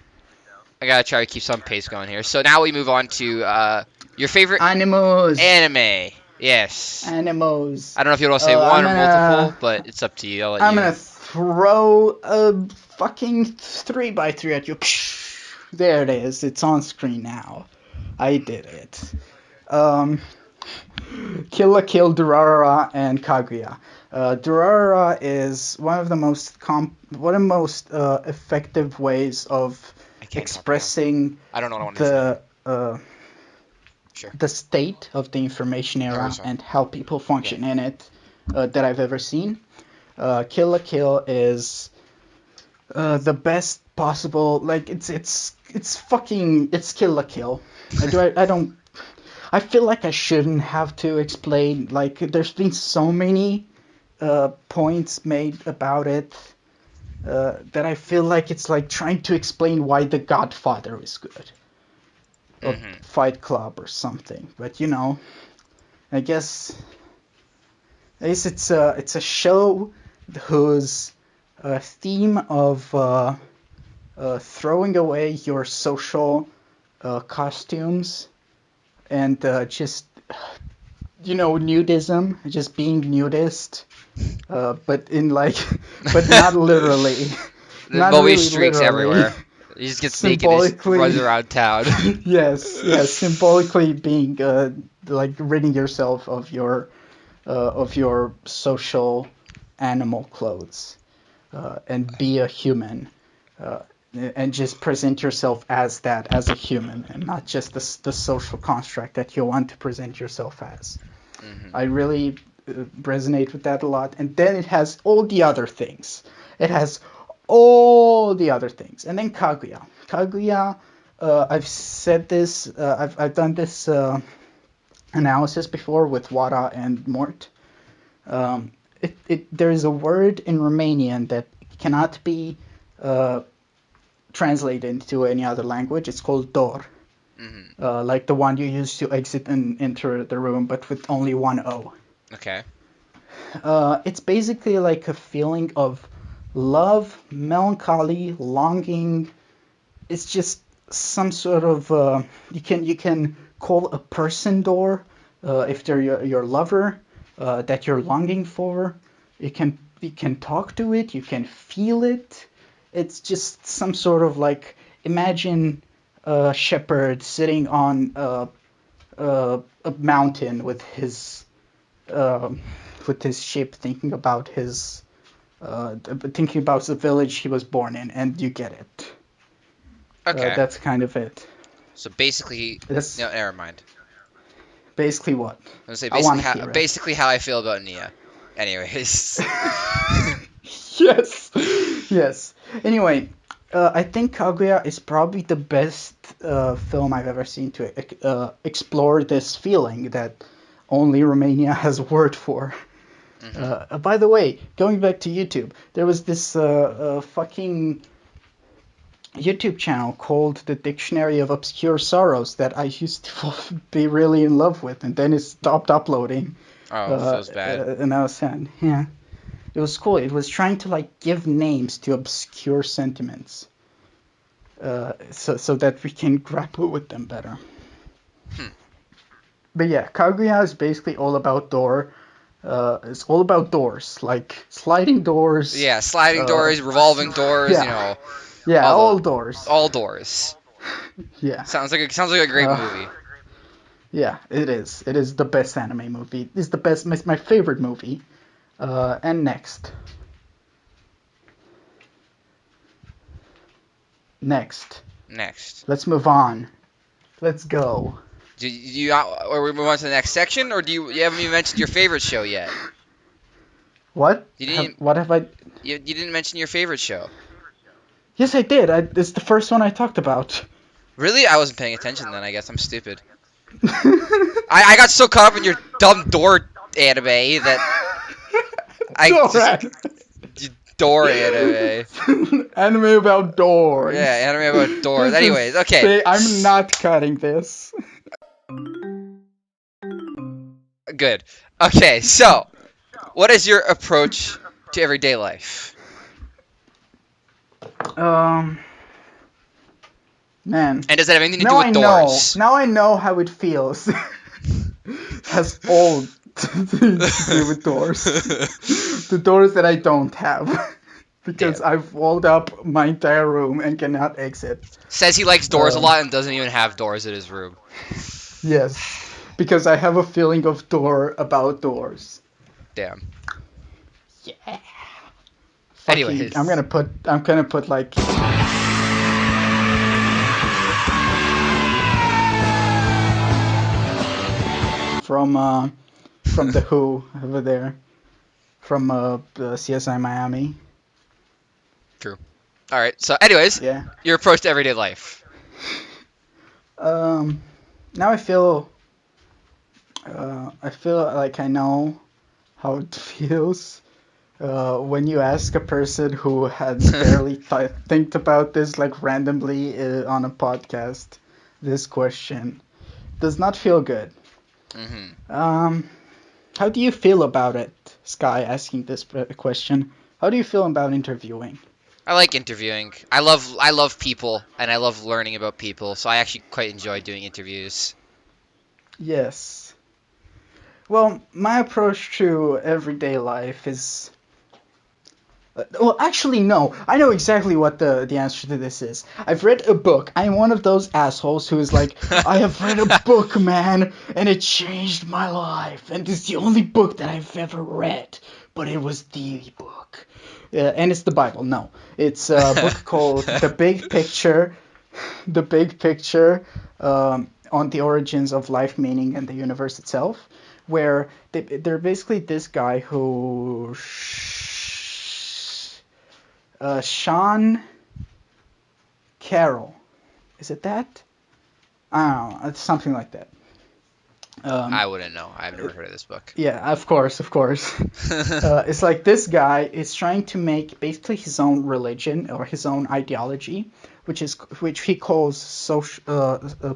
I gotta try to keep some pace going here. So now we move on to your favorite Animals. anime. Yes. Animals. I don't know if you want to say I'm one or gonna- multiple, but it's up to you. I'll let I'm you. gonna throw a fucking 3x3 at you. There it is. It's on screen now. I did it. Kill la Kill, Durarara, and Kaguya. Durarara is one of the most effective ways of I can't expressing I don't know what I want to say. the Sure. the state of the information era sorry. and how people function in it that I've ever seen. Kill la Kill is the best possible. Like it's Kill la Kill. I feel like I shouldn't have to explain. Like there's been so many points made about it that I feel like it's like trying to explain why The Godfather is good. Or Fight Club or something. But I guess it's a show whose theme of throwing away your social costumes and just nudism, just being nudist, but not literally. Not Bowie really streaks literally. everywhere. He just gets naked and just Symbolically. runs around town. Yes, symbolically being like ridding yourself of your social animal clothes, and be a human, and just present yourself as a human, and not just the social construct that you want to present yourself as. I really resonate with that a lot. And then it has all the other things. And then Kaguya, I've said this, I've done this analysis before with Wada and Mort. There is a word in Romanian that cannot be translated into any other language. It's called dor. Like the one you use to exit and enter the room, but with only one O. Okay. It's basically like a feeling of love, melancholy, longing. It's just some sort of you can call a person door if they're your lover that you're longing for. You can talk to it. You can feel it. It's just some sort of like, imagine a shepherd sitting on a mountain with his sheep, thinking about the village he was born in, and you get it. Okay. That's kind of it. So basically, That's no, never mind. basically what. I was gonna say I wanna hear it. basically how I feel about Nia. Anyways. Yes. Anyway, I think Kaguya is probably the best film I've ever seen to explore this feeling that only Romania has a word for. By the way, going back to YouTube, there was this fucking YouTube channel called The Dictionary of Obscure Sorrows that I used to be really in love with, and then it stopped uploading. Oh, feels bad. And I was sad. Yeah, it was cool. It was trying to like give names to obscure sentiments, so that we can grapple with them better. But yeah, Kaguya is basically all about it's all about doors, like sliding doors. Yeah, sliding doors, revolving doors, yeah. Yeah, all doors. All doors. Yeah. Sounds like a great movie. Yeah, it is. It is the best anime movie. It's the best. My favorite movie. And next. Let's move on. Let's go. Do you or we move on to the next section, or you haven't even mentioned your favorite show yet? What? What have I? You didn't mention your favorite show. Yes, I did. It's the first one I talked about. Really? I wasn't paying attention then. I guess I'm stupid. I got so caught up in your dumb door anime that door anime. Anime about doors. Yeah, anime about doors. Anyways, okay. I'm not cutting this. Good. Okay, so what is your approach to everyday life? Man. And does that have anything to do with doors? Now I know how it feels. Has all to do with doors. The doors that I don't have. Because I've walled up my entire room and cannot exit. Says he likes doors a lot and doesn't even have doors in his room. Yes. Because I have a feeling of door about doors. Damn. Yeah. Anyways. I'm gonna put like from the Who over there. From CSI Miami. True. Alright, so anyways, yeah. Your approach to everyday life. Now I feel like I know how it feels when you ask a person who has barely think about this like randomly on a podcast this question. Does not feel good. Mm-hmm. How do you feel about it, Sky, asking this question? How do you feel about interviewing? I like interviewing. I love people, and I love learning about people, so I actually quite enjoy doing interviews. Yes. Well, my approach to everyday life is... well, actually, no. I know exactly what the answer to this is. I've read a book. I'm one of those assholes who is like, I have read a book, man, and it changed my life. And it's the only book that I've ever read. But it was the book. And it's the Bible. No. It's a book called The Big Picture. The Big Picture on the origins of life, meaning, and the universe itself. Where they're basically this guy who... Sean Carroll. Is it that? I don't know. It's something like that. I wouldn't know. I've never heard of this book. Yeah, of course. It's like this guy is trying to make basically his own religion or his own ideology, which he calls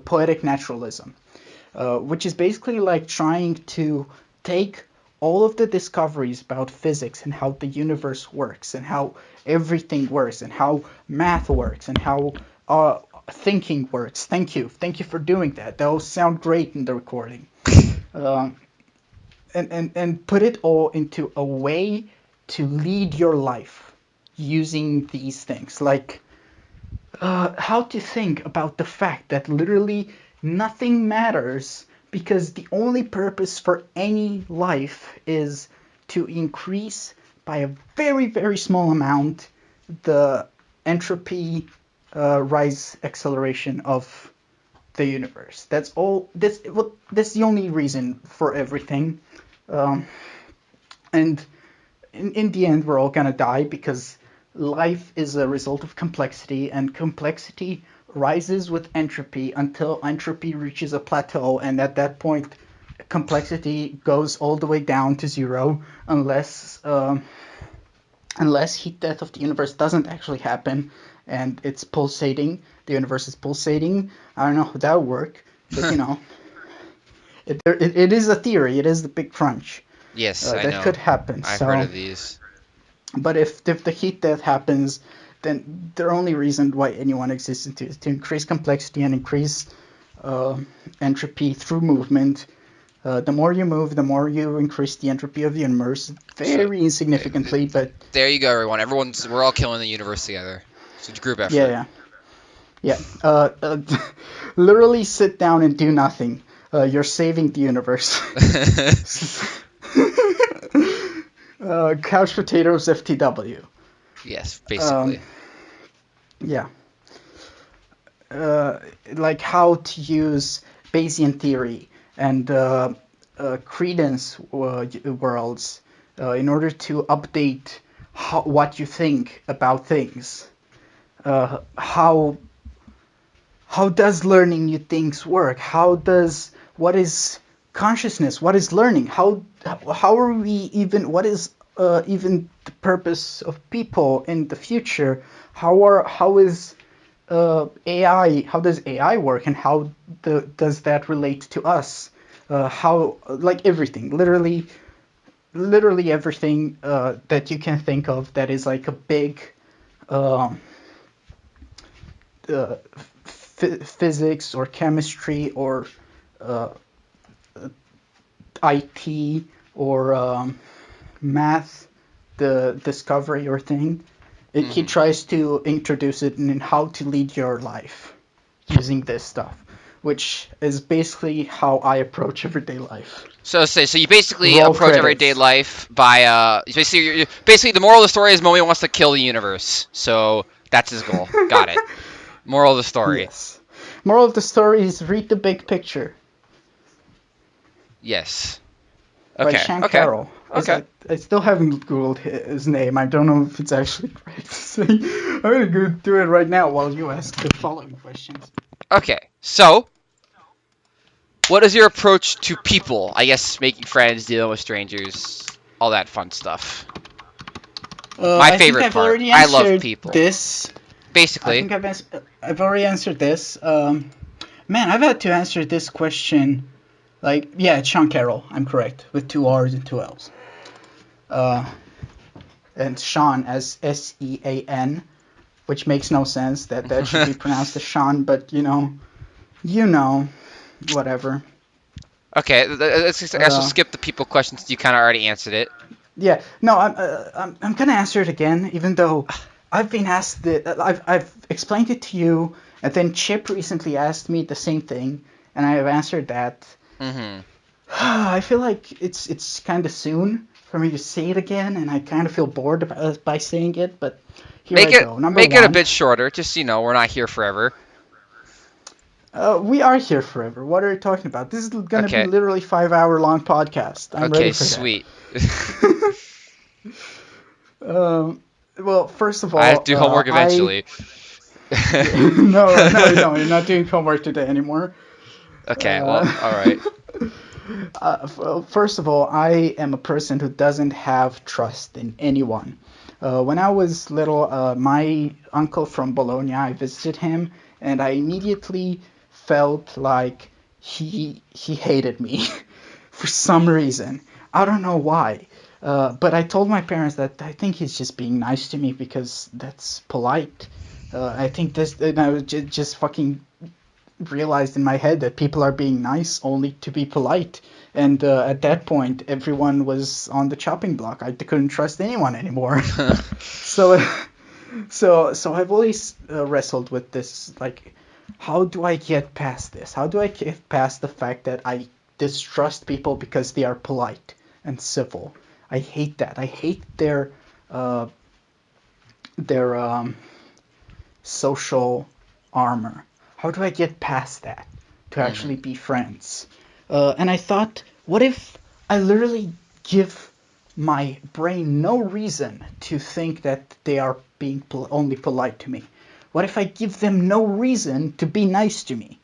poetic naturalism, which is basically like trying to take all of the discoveries about physics and how the universe works and how everything works and how math works and how thinking works. Thank you for doing that. That will sound great in the recording. And put it all into a way to lead your life using these things, like how to think about the fact that literally nothing matters. Because the only purpose for any life is to increase by a very, very small amount the entropy rise acceleration of the universe. That's all. That's the only reason for everything. And in the end, we're all gonna die because life is a result of complexity, and complexity rises with entropy until entropy reaches a plateau, and at that point complexity goes all the way down to 0 unless heat death of the universe doesn't actually happen and it's pulsating. The universe is pulsating. I don't know how that would work, but it is a theory. It is the Big Crunch. Yes, I That know. could happen. I've heard of these. But if the heat death happens, then the only reason why anyone exists is to increase complexity and increase entropy through movement. The more you move, the more you increase the entropy of the universe, very insignificantly, but... There you go, everyone. We're all killing the universe together. It's a group effort. Yeah. Literally sit down and do nothing. You're saving the universe. Couch potatoes FTW. Yes, basically. Yeah. Like how to use Bayesian theory and credence worlds in order to update what you think about things. How does learning new things work? What is consciousness? What is learning? How are we even? What is even the purpose of people in the future? How is AI? How does AI work, and how does that relate to us? How, like, everything, literally everything that you can think of that is like a big physics or chemistry or IT or math, the discovery or thing. He tries to introduce it in how to lead your life using this stuff, which is basically how I approach everyday life. So you basically approach everyday life by basically the moral of the story is Momi wants to kill the universe. So that's his goal. Got it. Moral of the story. Yes. Moral of the story is read the big picture. Yes. By Sean Carroll. Okay. I still haven't Googled his name. I don't know if it's actually correct to say. I'm going to go do it right now while you ask the following questions. Okay. So, what is your approach to people? I guess making friends, dealing with strangers, all that fun stuff. My favorite part. I love people. Basically. I think I've already answered this. Man, I've had to answer this question. Like, yeah, it's Sean Carroll. I'm correct. With 2 R's and 2 L's. And Sean as S-E-A-N, which makes no sense. That should be pronounced as Sean, but you know, whatever. Okay, let's skip the people questions. You kind of already answered it. Yeah, no, I'm gonna answer it again, even though I've been asked I've explained it to you, and then Chip recently asked me the same thing, and I have answered that. Mm-hmm. I feel like it's kind of soon for me to say it again, and I kind of feel bored by saying it, but here I go. Make it a bit shorter, just so you know, we're not here forever. We are here forever. What are you talking about? This is going to be literally 5-hour-long podcast. I'm ready for sweet. Well, first of all... I have to do homework eventually. No, you're not doing homework today anymore. Okay, well, alright. First of all, I am a person who doesn't have trust in anyone. When I was little, my uncle from Bologna, I visited him, and I immediately felt like he hated me for some reason. I don't know why. But I told my parents that I think he's just being nice to me because that's polite. I think this, and I was just fucking realized in my head that people are being nice only to be polite. And at that point, everyone was on the chopping block. I couldn't trust anyone anymore. So I've always wrestled with this, like, how do I get past this? How do I get past the fact that I distrust people because they are polite and civil? I hate that. I hate their social armor. How do I get past that to actually be friends? And I thought, what if I literally give my brain no reason to think that they are being only polite to me? What if I give them no reason to be nice to me?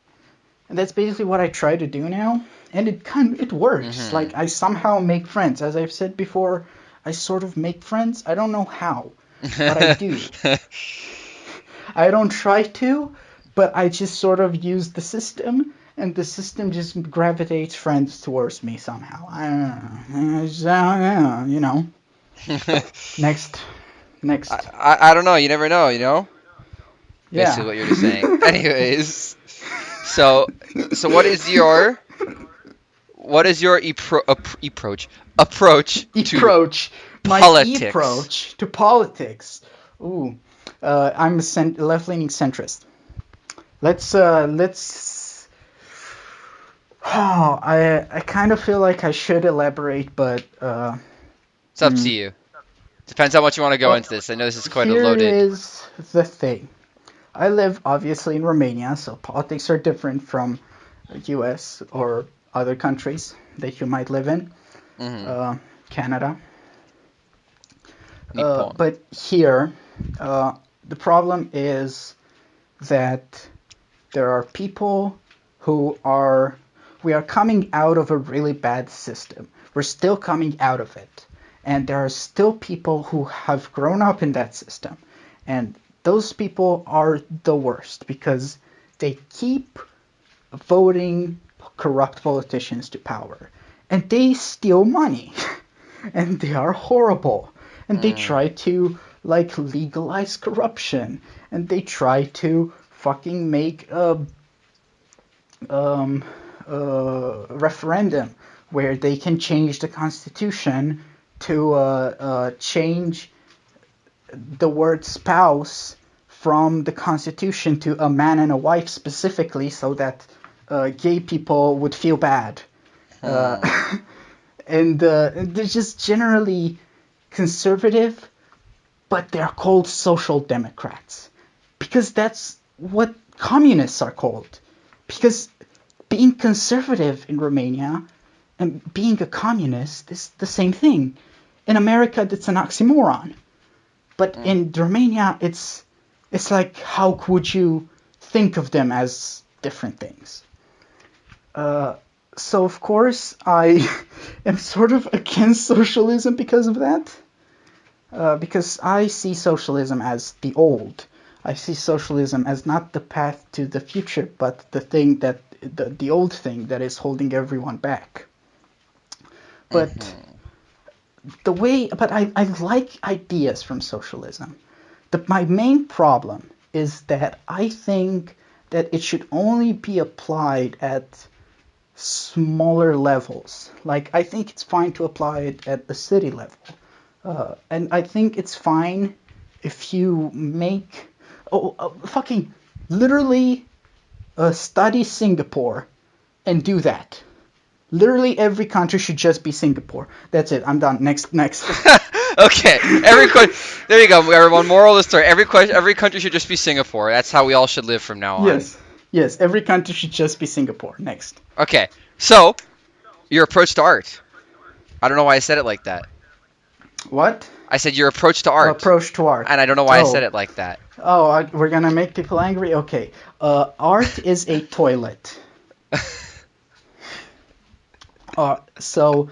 And that's basically what I try to do now. and it works. Mhm. Like, I somehow make friends. As I've said before, I sort of make friends. I don't know how, but I do. I don't try to, but I just sort of use the system, and the system just gravitates friends towards me somehow. I don't know. You know. Next. I don't know. You never know. You know. Basically, Yeah. what you're just saying. Anyways, so what is your approach to Approach. My politics? approach to politics. Ooh. I'm a left-leaning centrist. Let's. Oh, I kind of feel like I should elaborate, but It's up to you. Depends how much you want to go well, into this. I know this is quite a here loaded. is the thing. I live obviously in Romania, so politics are different from U.S. or other countries that you might live in, Mhm. Canada. Nippon. But here, the problem is that there are people we are coming out of a really bad system. We're still coming out of it. And there are still people who have grown up in that system. And those people are the worst because they keep voting corrupt politicians to power. And they steal money. And they are horrible. And they try to like legalize corruption. And they try to fucking make a referendum where they can change the constitution to change the word spouse from the constitution to a man and a wife specifically, so that gay people would feel bad. And they're just generally conservative, but they're called social democrats because that's what communists are called. Because being conservative in Romania and being a communist is the same thing. In America, that's an oxymoron. But in Romania, it's like, how could you think of them as different things? So, of course, I am sort of against socialism because of that. Because I see socialism as the old. I see socialism as not the path to the future, but the thing that the old thing that is holding everyone back. But I like ideas from socialism. My main problem is that I think that it should only be applied at smaller levels. Like, I think it's fine to apply it at the city level. And I think it's fine if you make fucking literally study Singapore and do that. Literally every country should just be Singapore. That's it. I'm done. Next. Okay. There you go, everyone. Moral of the story: every country should just be Singapore. That's how we all should live from now on. Yes. Every country should just be Singapore. Next. Okay. So, your approach to art. I don't know why I said it like that. What? I said your approach to art. Approach to art. And I don't know why I said it like that. Oh, we're gonna make people angry? Okay. Art is a toilet. So,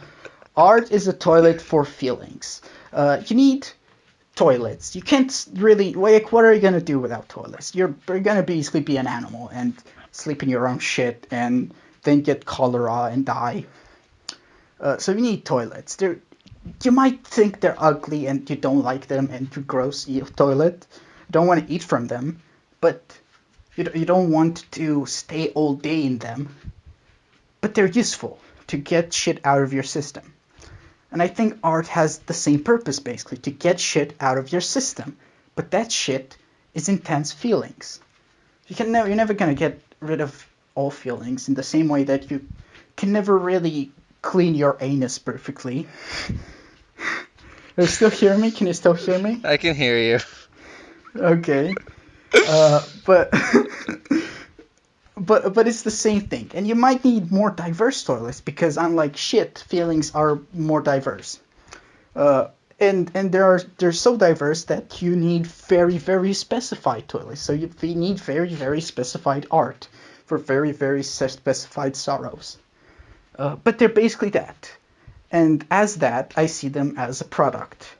art is a toilet for feelings. You need toilets. You can't really, like, what are you gonna do without toilets? You're gonna basically be an animal and sleep in your own shit and then get cholera and die. So you need toilets. You might think they're ugly and you don't like them and you're gross, toilet. You don't want to eat from them, but you don't want to stay all day in them. But they're useful to get shit out of your system. And I think art has the same purpose, basically, to get shit out of your system. But that shit is intense feelings. You're never gonna get rid of all feelings in the same way that you can never really clean your anus perfectly. You still hear me? Can you still hear me? I can hear you. Okay. But it's the same thing. And you might need more diverse toilets because, unlike shit, feelings are more diverse. And they're so diverse that you need very, very specified toilets. So you need very, very specified art for very, very specified sorrows. But they're basically that. And as that, I see them as a product.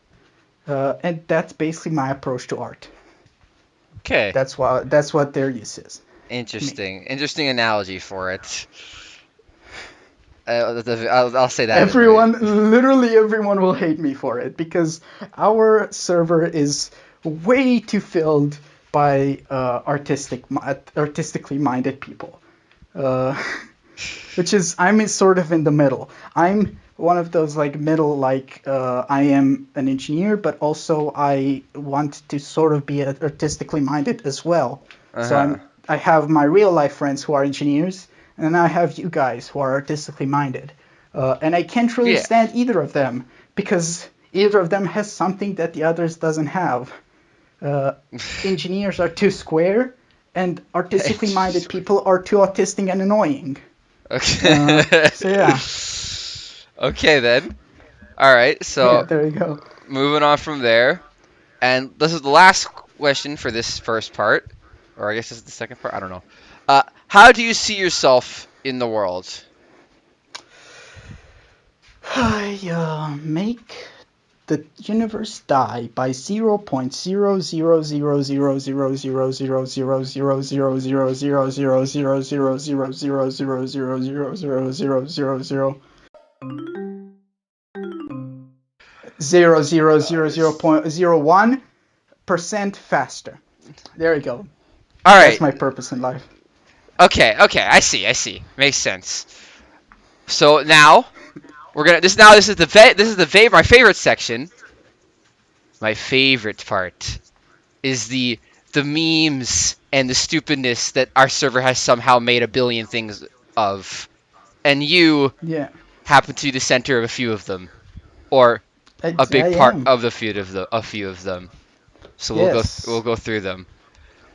And that's basically my approach to art. Okay. That's what their use is. Interesting analogy for it. I'll say that. Literally everyone will hate me for it because our server is way too filled by artistically minded people. Which is, I'm sort of in the middle. I'm one of those like middle, like I am an engineer, but also I want to sort of be artistically minded as well. So I have my real life friends who are engineers, and I have you guys who are artistically minded. And I can't really stand either of them because either of them has something that the others doesn't have. Engineers are too square, and artistically minded people are too autistic and annoying. Okay. So yeah. Okay then. All right. So Yeah, there you go. moving on from there, and this is the last question for this first part, or I guess this is the second part. I don't know. How do you see yourself in the world? I make the universe die by 0.000000000000000000001% faster. There you go. All right. That's my purpose in life. Okay. I see. Makes sense. So now we're gonna. This is my favorite section. My favorite part is the memes and the stupidness that our server has somehow made a billion things of, and you happen to be the center of a few of them, or a big part of a few of them. So we'll go through them.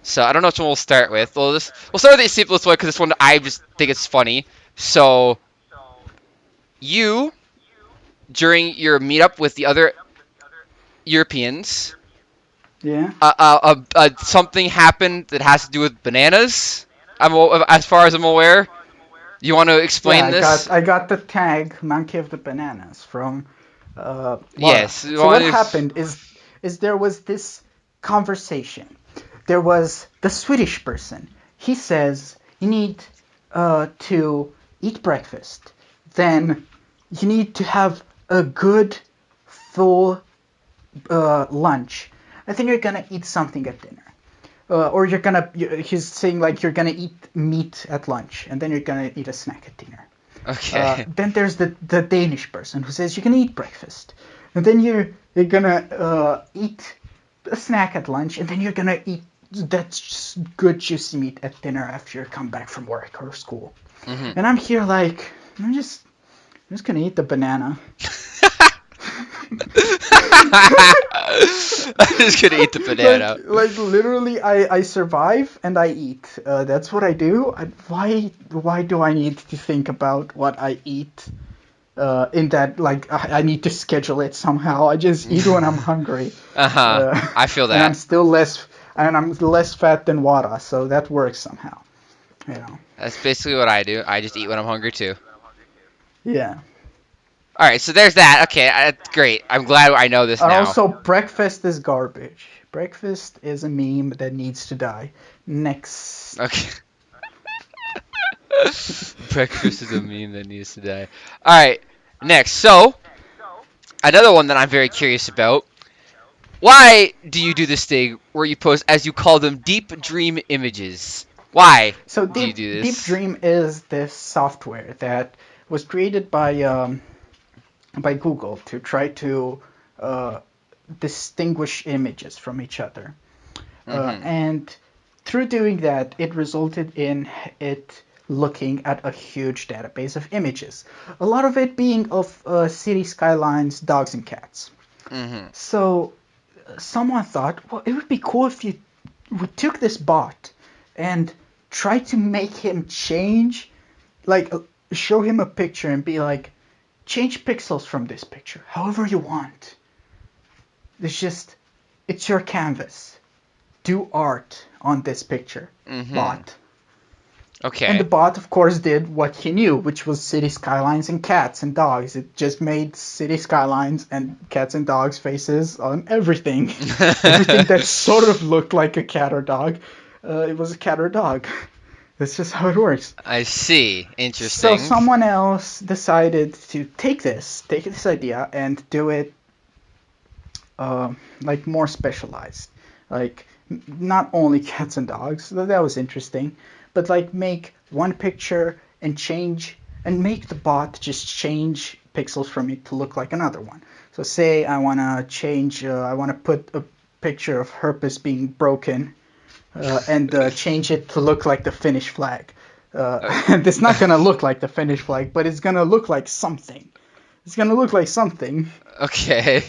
So I don't know which one we'll start with. We'll start with the simplest one because this one I just think it's funny. So you, during your meetup with the other Europeans, something happened that has to do with bananas. As far as I'm aware. You want to explain this? I got the tag "Monkey of the Bananas" from. Yes. So what happened is there was this conversation. There was the Swedish person. He says you need to eat breakfast. Then you need to have a good full lunch. I think you're gonna eat something at dinner. Or he's saying like you're gonna eat meat at lunch, and then you're gonna eat a snack at dinner. Okay. Then there's the Danish person who says you're gonna eat breakfast, and then you're gonna eat a snack at lunch, and then you're gonna eat that good juicy meat at dinner after you come back from work or school. Mm-hmm. And I'm here like I'm just gonna eat the banana. I'm just gonna eat the banana. Like literally, I survive and I eat. That's what I do. Why do I need to think about what I eat? In that, like, I need to schedule it somehow. I just eat when I'm hungry. I feel that. And I'm less fat than Wara, so that works somehow. You know. That's basically what I do. I just eat when I'm hungry too. Yeah. All right, so there's that. Okay, that's great. I'm glad I know this now. Also, breakfast is garbage. Breakfast is a meme that needs to die. Next. Okay. Breakfast is a meme that needs to die. All right, next. So, another one that I'm very curious about. Why do you do this thing where you post, as you call them, deep dream images? Why do you do this? Deep Dream is this software that was created by Google to try to distinguish images from each other. And through doing that, it resulted in it looking at a huge database of images. A lot of it being of city skylines, dogs, and cats. So someone thought, well, it would be cool if we took this bot and tried to make him change, like show him a picture and be like, change pixels from this picture, however you want. It's your canvas. Do art on this picture, bot. And the Okay. bot, of course, did what he knew, which was city skylines and cats and dogs. It just made city skylines and cats and dogs faces on everything. Everything that sort of looked like a cat or dog, it was a cat or dog. That's just how it works. I see. So Interesting. someone else decided to take this idea, and do it like more specialized. Like not only cats and dogs, so that was interesting, but like make one picture and change and make the bot just change pixels from it to look like another one. So say I want to change, I want to put a picture of herpes being broken and change it to look like the Finnish flag. Uh, And it's not gonna look like the Finnish flag, but it's gonna look like something. It's gonna look like something. okay.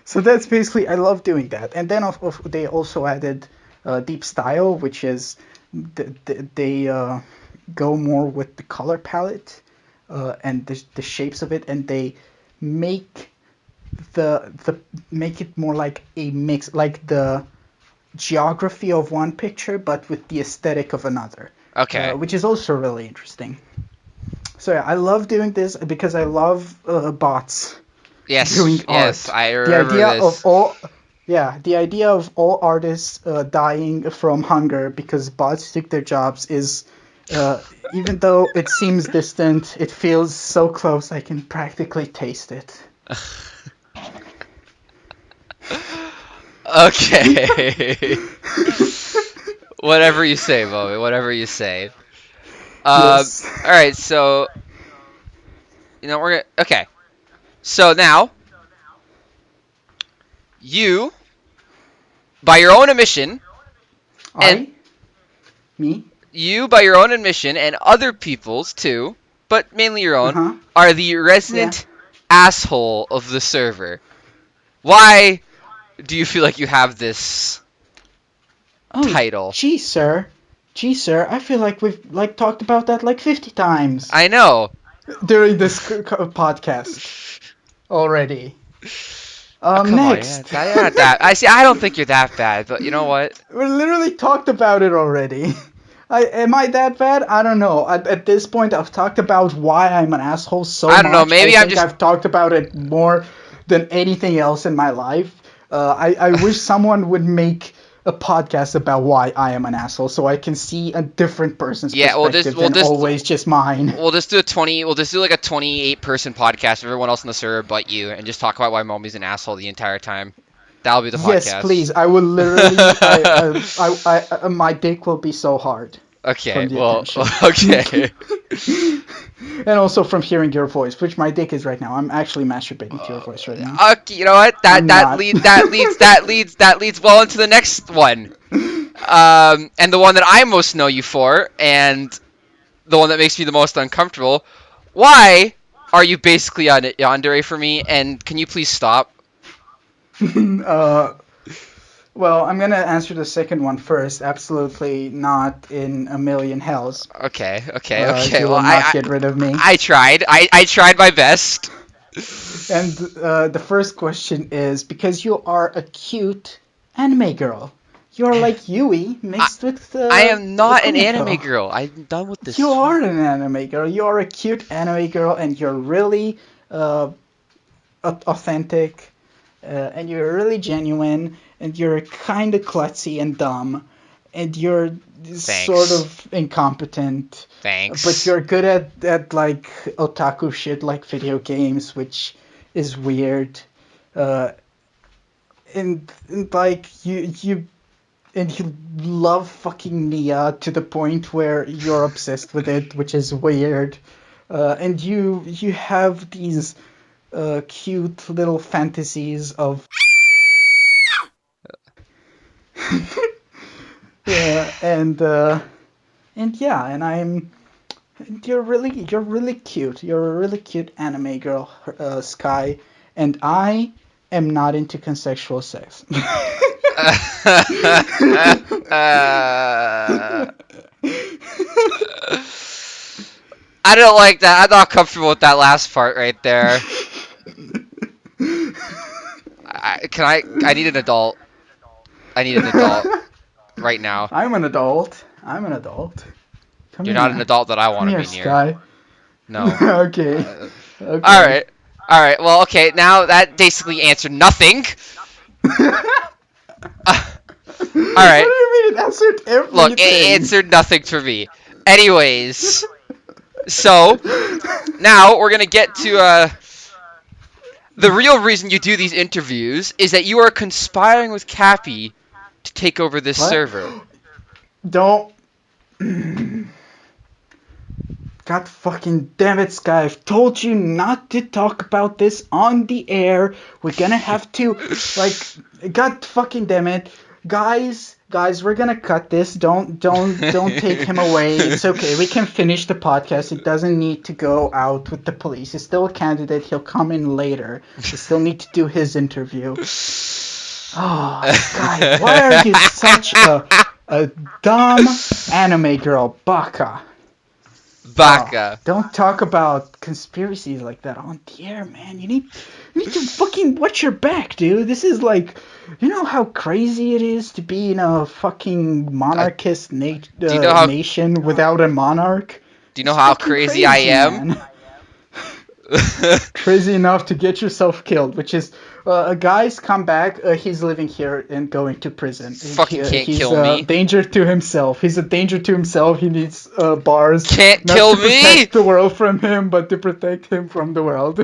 So that's basically, I love doing that. And then they also added deep style, which is they go more with the color palette and the shapes of it, and they make the make it more like a mix, like the geography of one picture, but with the aesthetic of another, Okay. which is also really interesting. So yeah, I love doing this because I love bots doing Yes. Yes. art. I The remember idea of this. all, yeah, the idea of all artists dying from hunger because bots took their jobs is, even though it seems distant, it feels so close. I can practically taste it. Okay. Whatever you say, Bobby. Whatever you say. Yes. All right. So we're gonna. Okay. So now you, by your own admission, and I, me, and other people's too, but mainly your uh own, huh, are the yeah. resident asshole of the server. Why do you feel like you have this Oh, title? gee, sir, I feel like we've like talked about that like 50 times I know. during this podcast already. Oh, come on, Next. you're not that. I see. I don't think you're that bad, but you know what? We literally talked about it already. Am I that bad? I don't know. At this point, I've talked about why I'm an asshole so I don't know. much. I Maybe I'm think just. I've talked about it more than anything else in my life. I wish someone would make a podcast about why I am an asshole, so I can see a different person's Yeah. perspective than always just mine. We'll just do a 20. We'll just do like a 28-person podcast. Everyone else in the server but you, and just talk about why Mommy's an asshole the entire time. That'll be the Yes, podcast. please. I will literally. My dick will be so hard Okay. from the Well. attention. Okay. And also from hearing your voice, which my dick is right now. I'm actually masturbating to your voice right now. Okay. You know what? I'm not. That leads well into the next one. And the one that I most know you for, and the one that makes me the most uncomfortable. Why are you basically on yandere for me? And can you please stop? uh, well, I'm gonna answer the second one first. Absolutely not in a million hells. Okay. You Well, will not get rid of me. I tried. I tried my best. And the first question is because you are a cute anime girl. You're like Yui mixed with I am not an anime Kumiko. girl. I'm done with this. You are an anime girl. You are a cute anime girl, and you're really authentic, and you're really genuine, and you're kind of klutzy and dumb, and you're sort of incompetent. Thanks. But you're good at like otaku shit like video games, which is weird. And like you love fucking Nia to the point where you're obsessed with it, which is weird. And you have these cute little fantasies of yeah, and yeah, and you're really cute. You're a really cute anime girl, Sky, and I am not into consensual sex. I don't like that. I'm not comfortable with that last part right there. I need an adult. I need an adult right now. I'm an adult. I'm an adult. Come You're here. not an adult that I want Come to here, be near. Sky. No. Okay. Okay. All right. All right. Well, okay. Now that basically answered nothing. All right. What do you mean? It answered everything. Look, it answered nothing for me. Anyways, so now we're gonna get to the real reason you do these interviews is that you are conspiring with Cappy to take over this What? server. Don't. God fucking damn it, Sky. I've told you not to talk about this on the air. We're gonna have to, like, God fucking damn it. Guys, we're gonna cut this. Don't take him away. It's okay. We can finish the podcast. It doesn't need to go out with the police. He's still a candidate. He'll come in later. We still need to do his interview. Oh, Sky, why are you such a dumb anime girl, baka? Baka. Oh, don't talk about conspiracies like that on the air, man. You need to fucking watch your back, dude. This is like, you know how crazy it is to be in a fucking monarchist nation without a monarch? Do you know how crazy I am? Man. Crazy enough to get yourself killed, which is a guy's come back. He's living here and going to prison. Fucking can't he's kill me. Danger to himself. He's a danger to himself. He needs bars. Can't not kill to me. Protect the world from him, but to protect him from the world.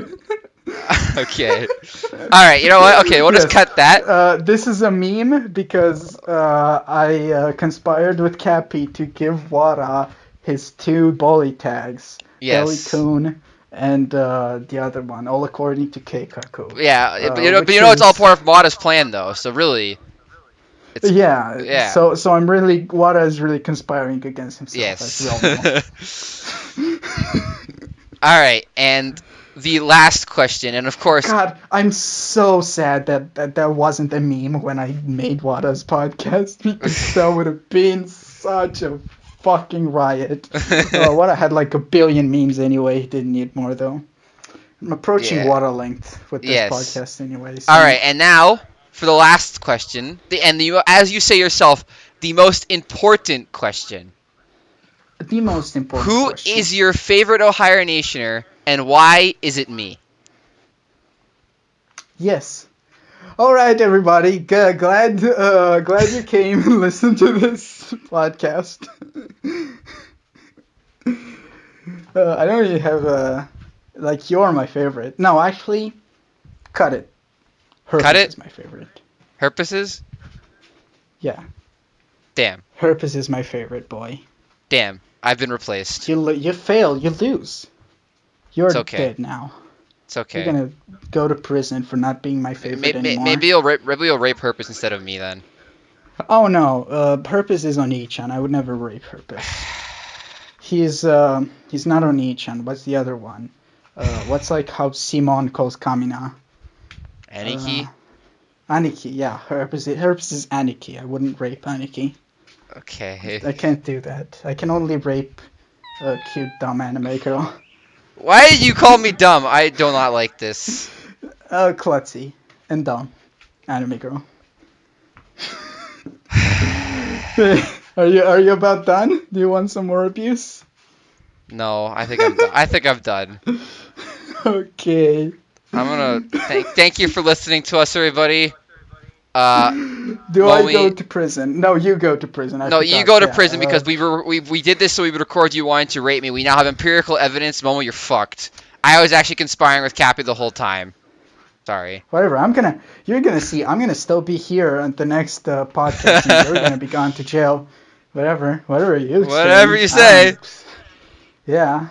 Okay. All right. You know what? Okay, we'll just cut that. This is a meme because I conspired with Cappy to give Wara his 2 bully tags. Yes. Bellycoon and the other one, all according to Keikaku. Yeah, but you know it's all part of Wada's plan, though. So really, it's, yeah. So Wada is really conspiring against himself. yes. As we all know. All right, and the last question, and of course, God, I'm so sad that wasn't a meme when I made Wada's podcast, because that would have been such a fucking riot. Wada had like a billion memes anyway. He didn't need more though. I'm approaching Wada length with this podcast anyway. So. All right, and now for the last question, as you say yourself, the most important question. The most important Who question. is your favorite Ohio Nationer, and why is it me? Yes. All right, everybody. Glad you came and listened to this podcast. I don't really have you're my favorite. No, actually, cut it. Herpes is my favorite. Herpes? Yeah. Damn. Herpes is my favorite, boy. Damn. I've been replaced. You fail. You lose. You're okay. dead now. It's okay. You're gonna go to prison for not being my favorite anymore. Maybe you'll rape Herpes instead of me then. Oh no, Herpes is Oni-chan. I would never rape Herpes. He's not Oni-chan. What's the other one? What's like how Simon calls Kamina? Aniki? Aniki, yeah. Herpes is Aniki. I wouldn't rape Aniki. Okay. I can't do that. I can only rape a cute dumb anime girl. Why did you call me dumb? I do not like this. Klutzy and dumb anime girl. Are you about done? Do you want some more abuse? No, I think I'm done. I think I'm done. Okay. I'm gonna thank you for listening to us, everybody. Do I go to prison? No, you go to prison. No, you go to prison because we did this so we would record you wanting to rape me. We now have empirical evidence. Momo, you're fucked. I was actually conspiring with Cappy the whole time. Sorry. Whatever. You're gonna see. I'm gonna still be here at the next podcast, and you're gonna be gone to jail. Whatever you say. Yeah.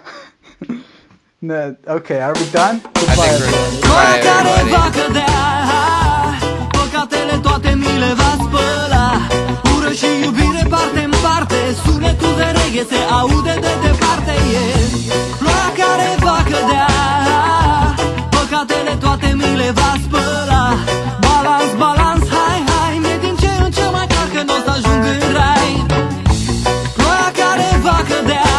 No, okay, are we done? Goodbye, everybody. Bye, everybody. Păcatele toate mi le va spăla. Ură și iubire parte în parte. Sunetul de reghe se aude de departe. E ploaia care va cădea. Păcatele toate mi le va spăla. Balans, balans, hai, hai. Mi-e din ce în ce mai clar că n-o să ajung în rai. Ploaia care va cădea.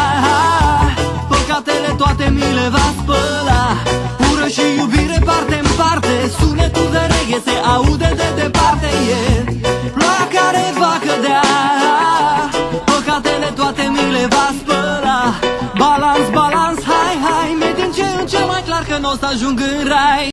Păcatele toate mi le va spăla. Ură și iubire parte în parte. Sunetul de reghe se aude de departe. E ploaia care va cădea. Păcatele toate mi le va spăla. o să ajung în rai.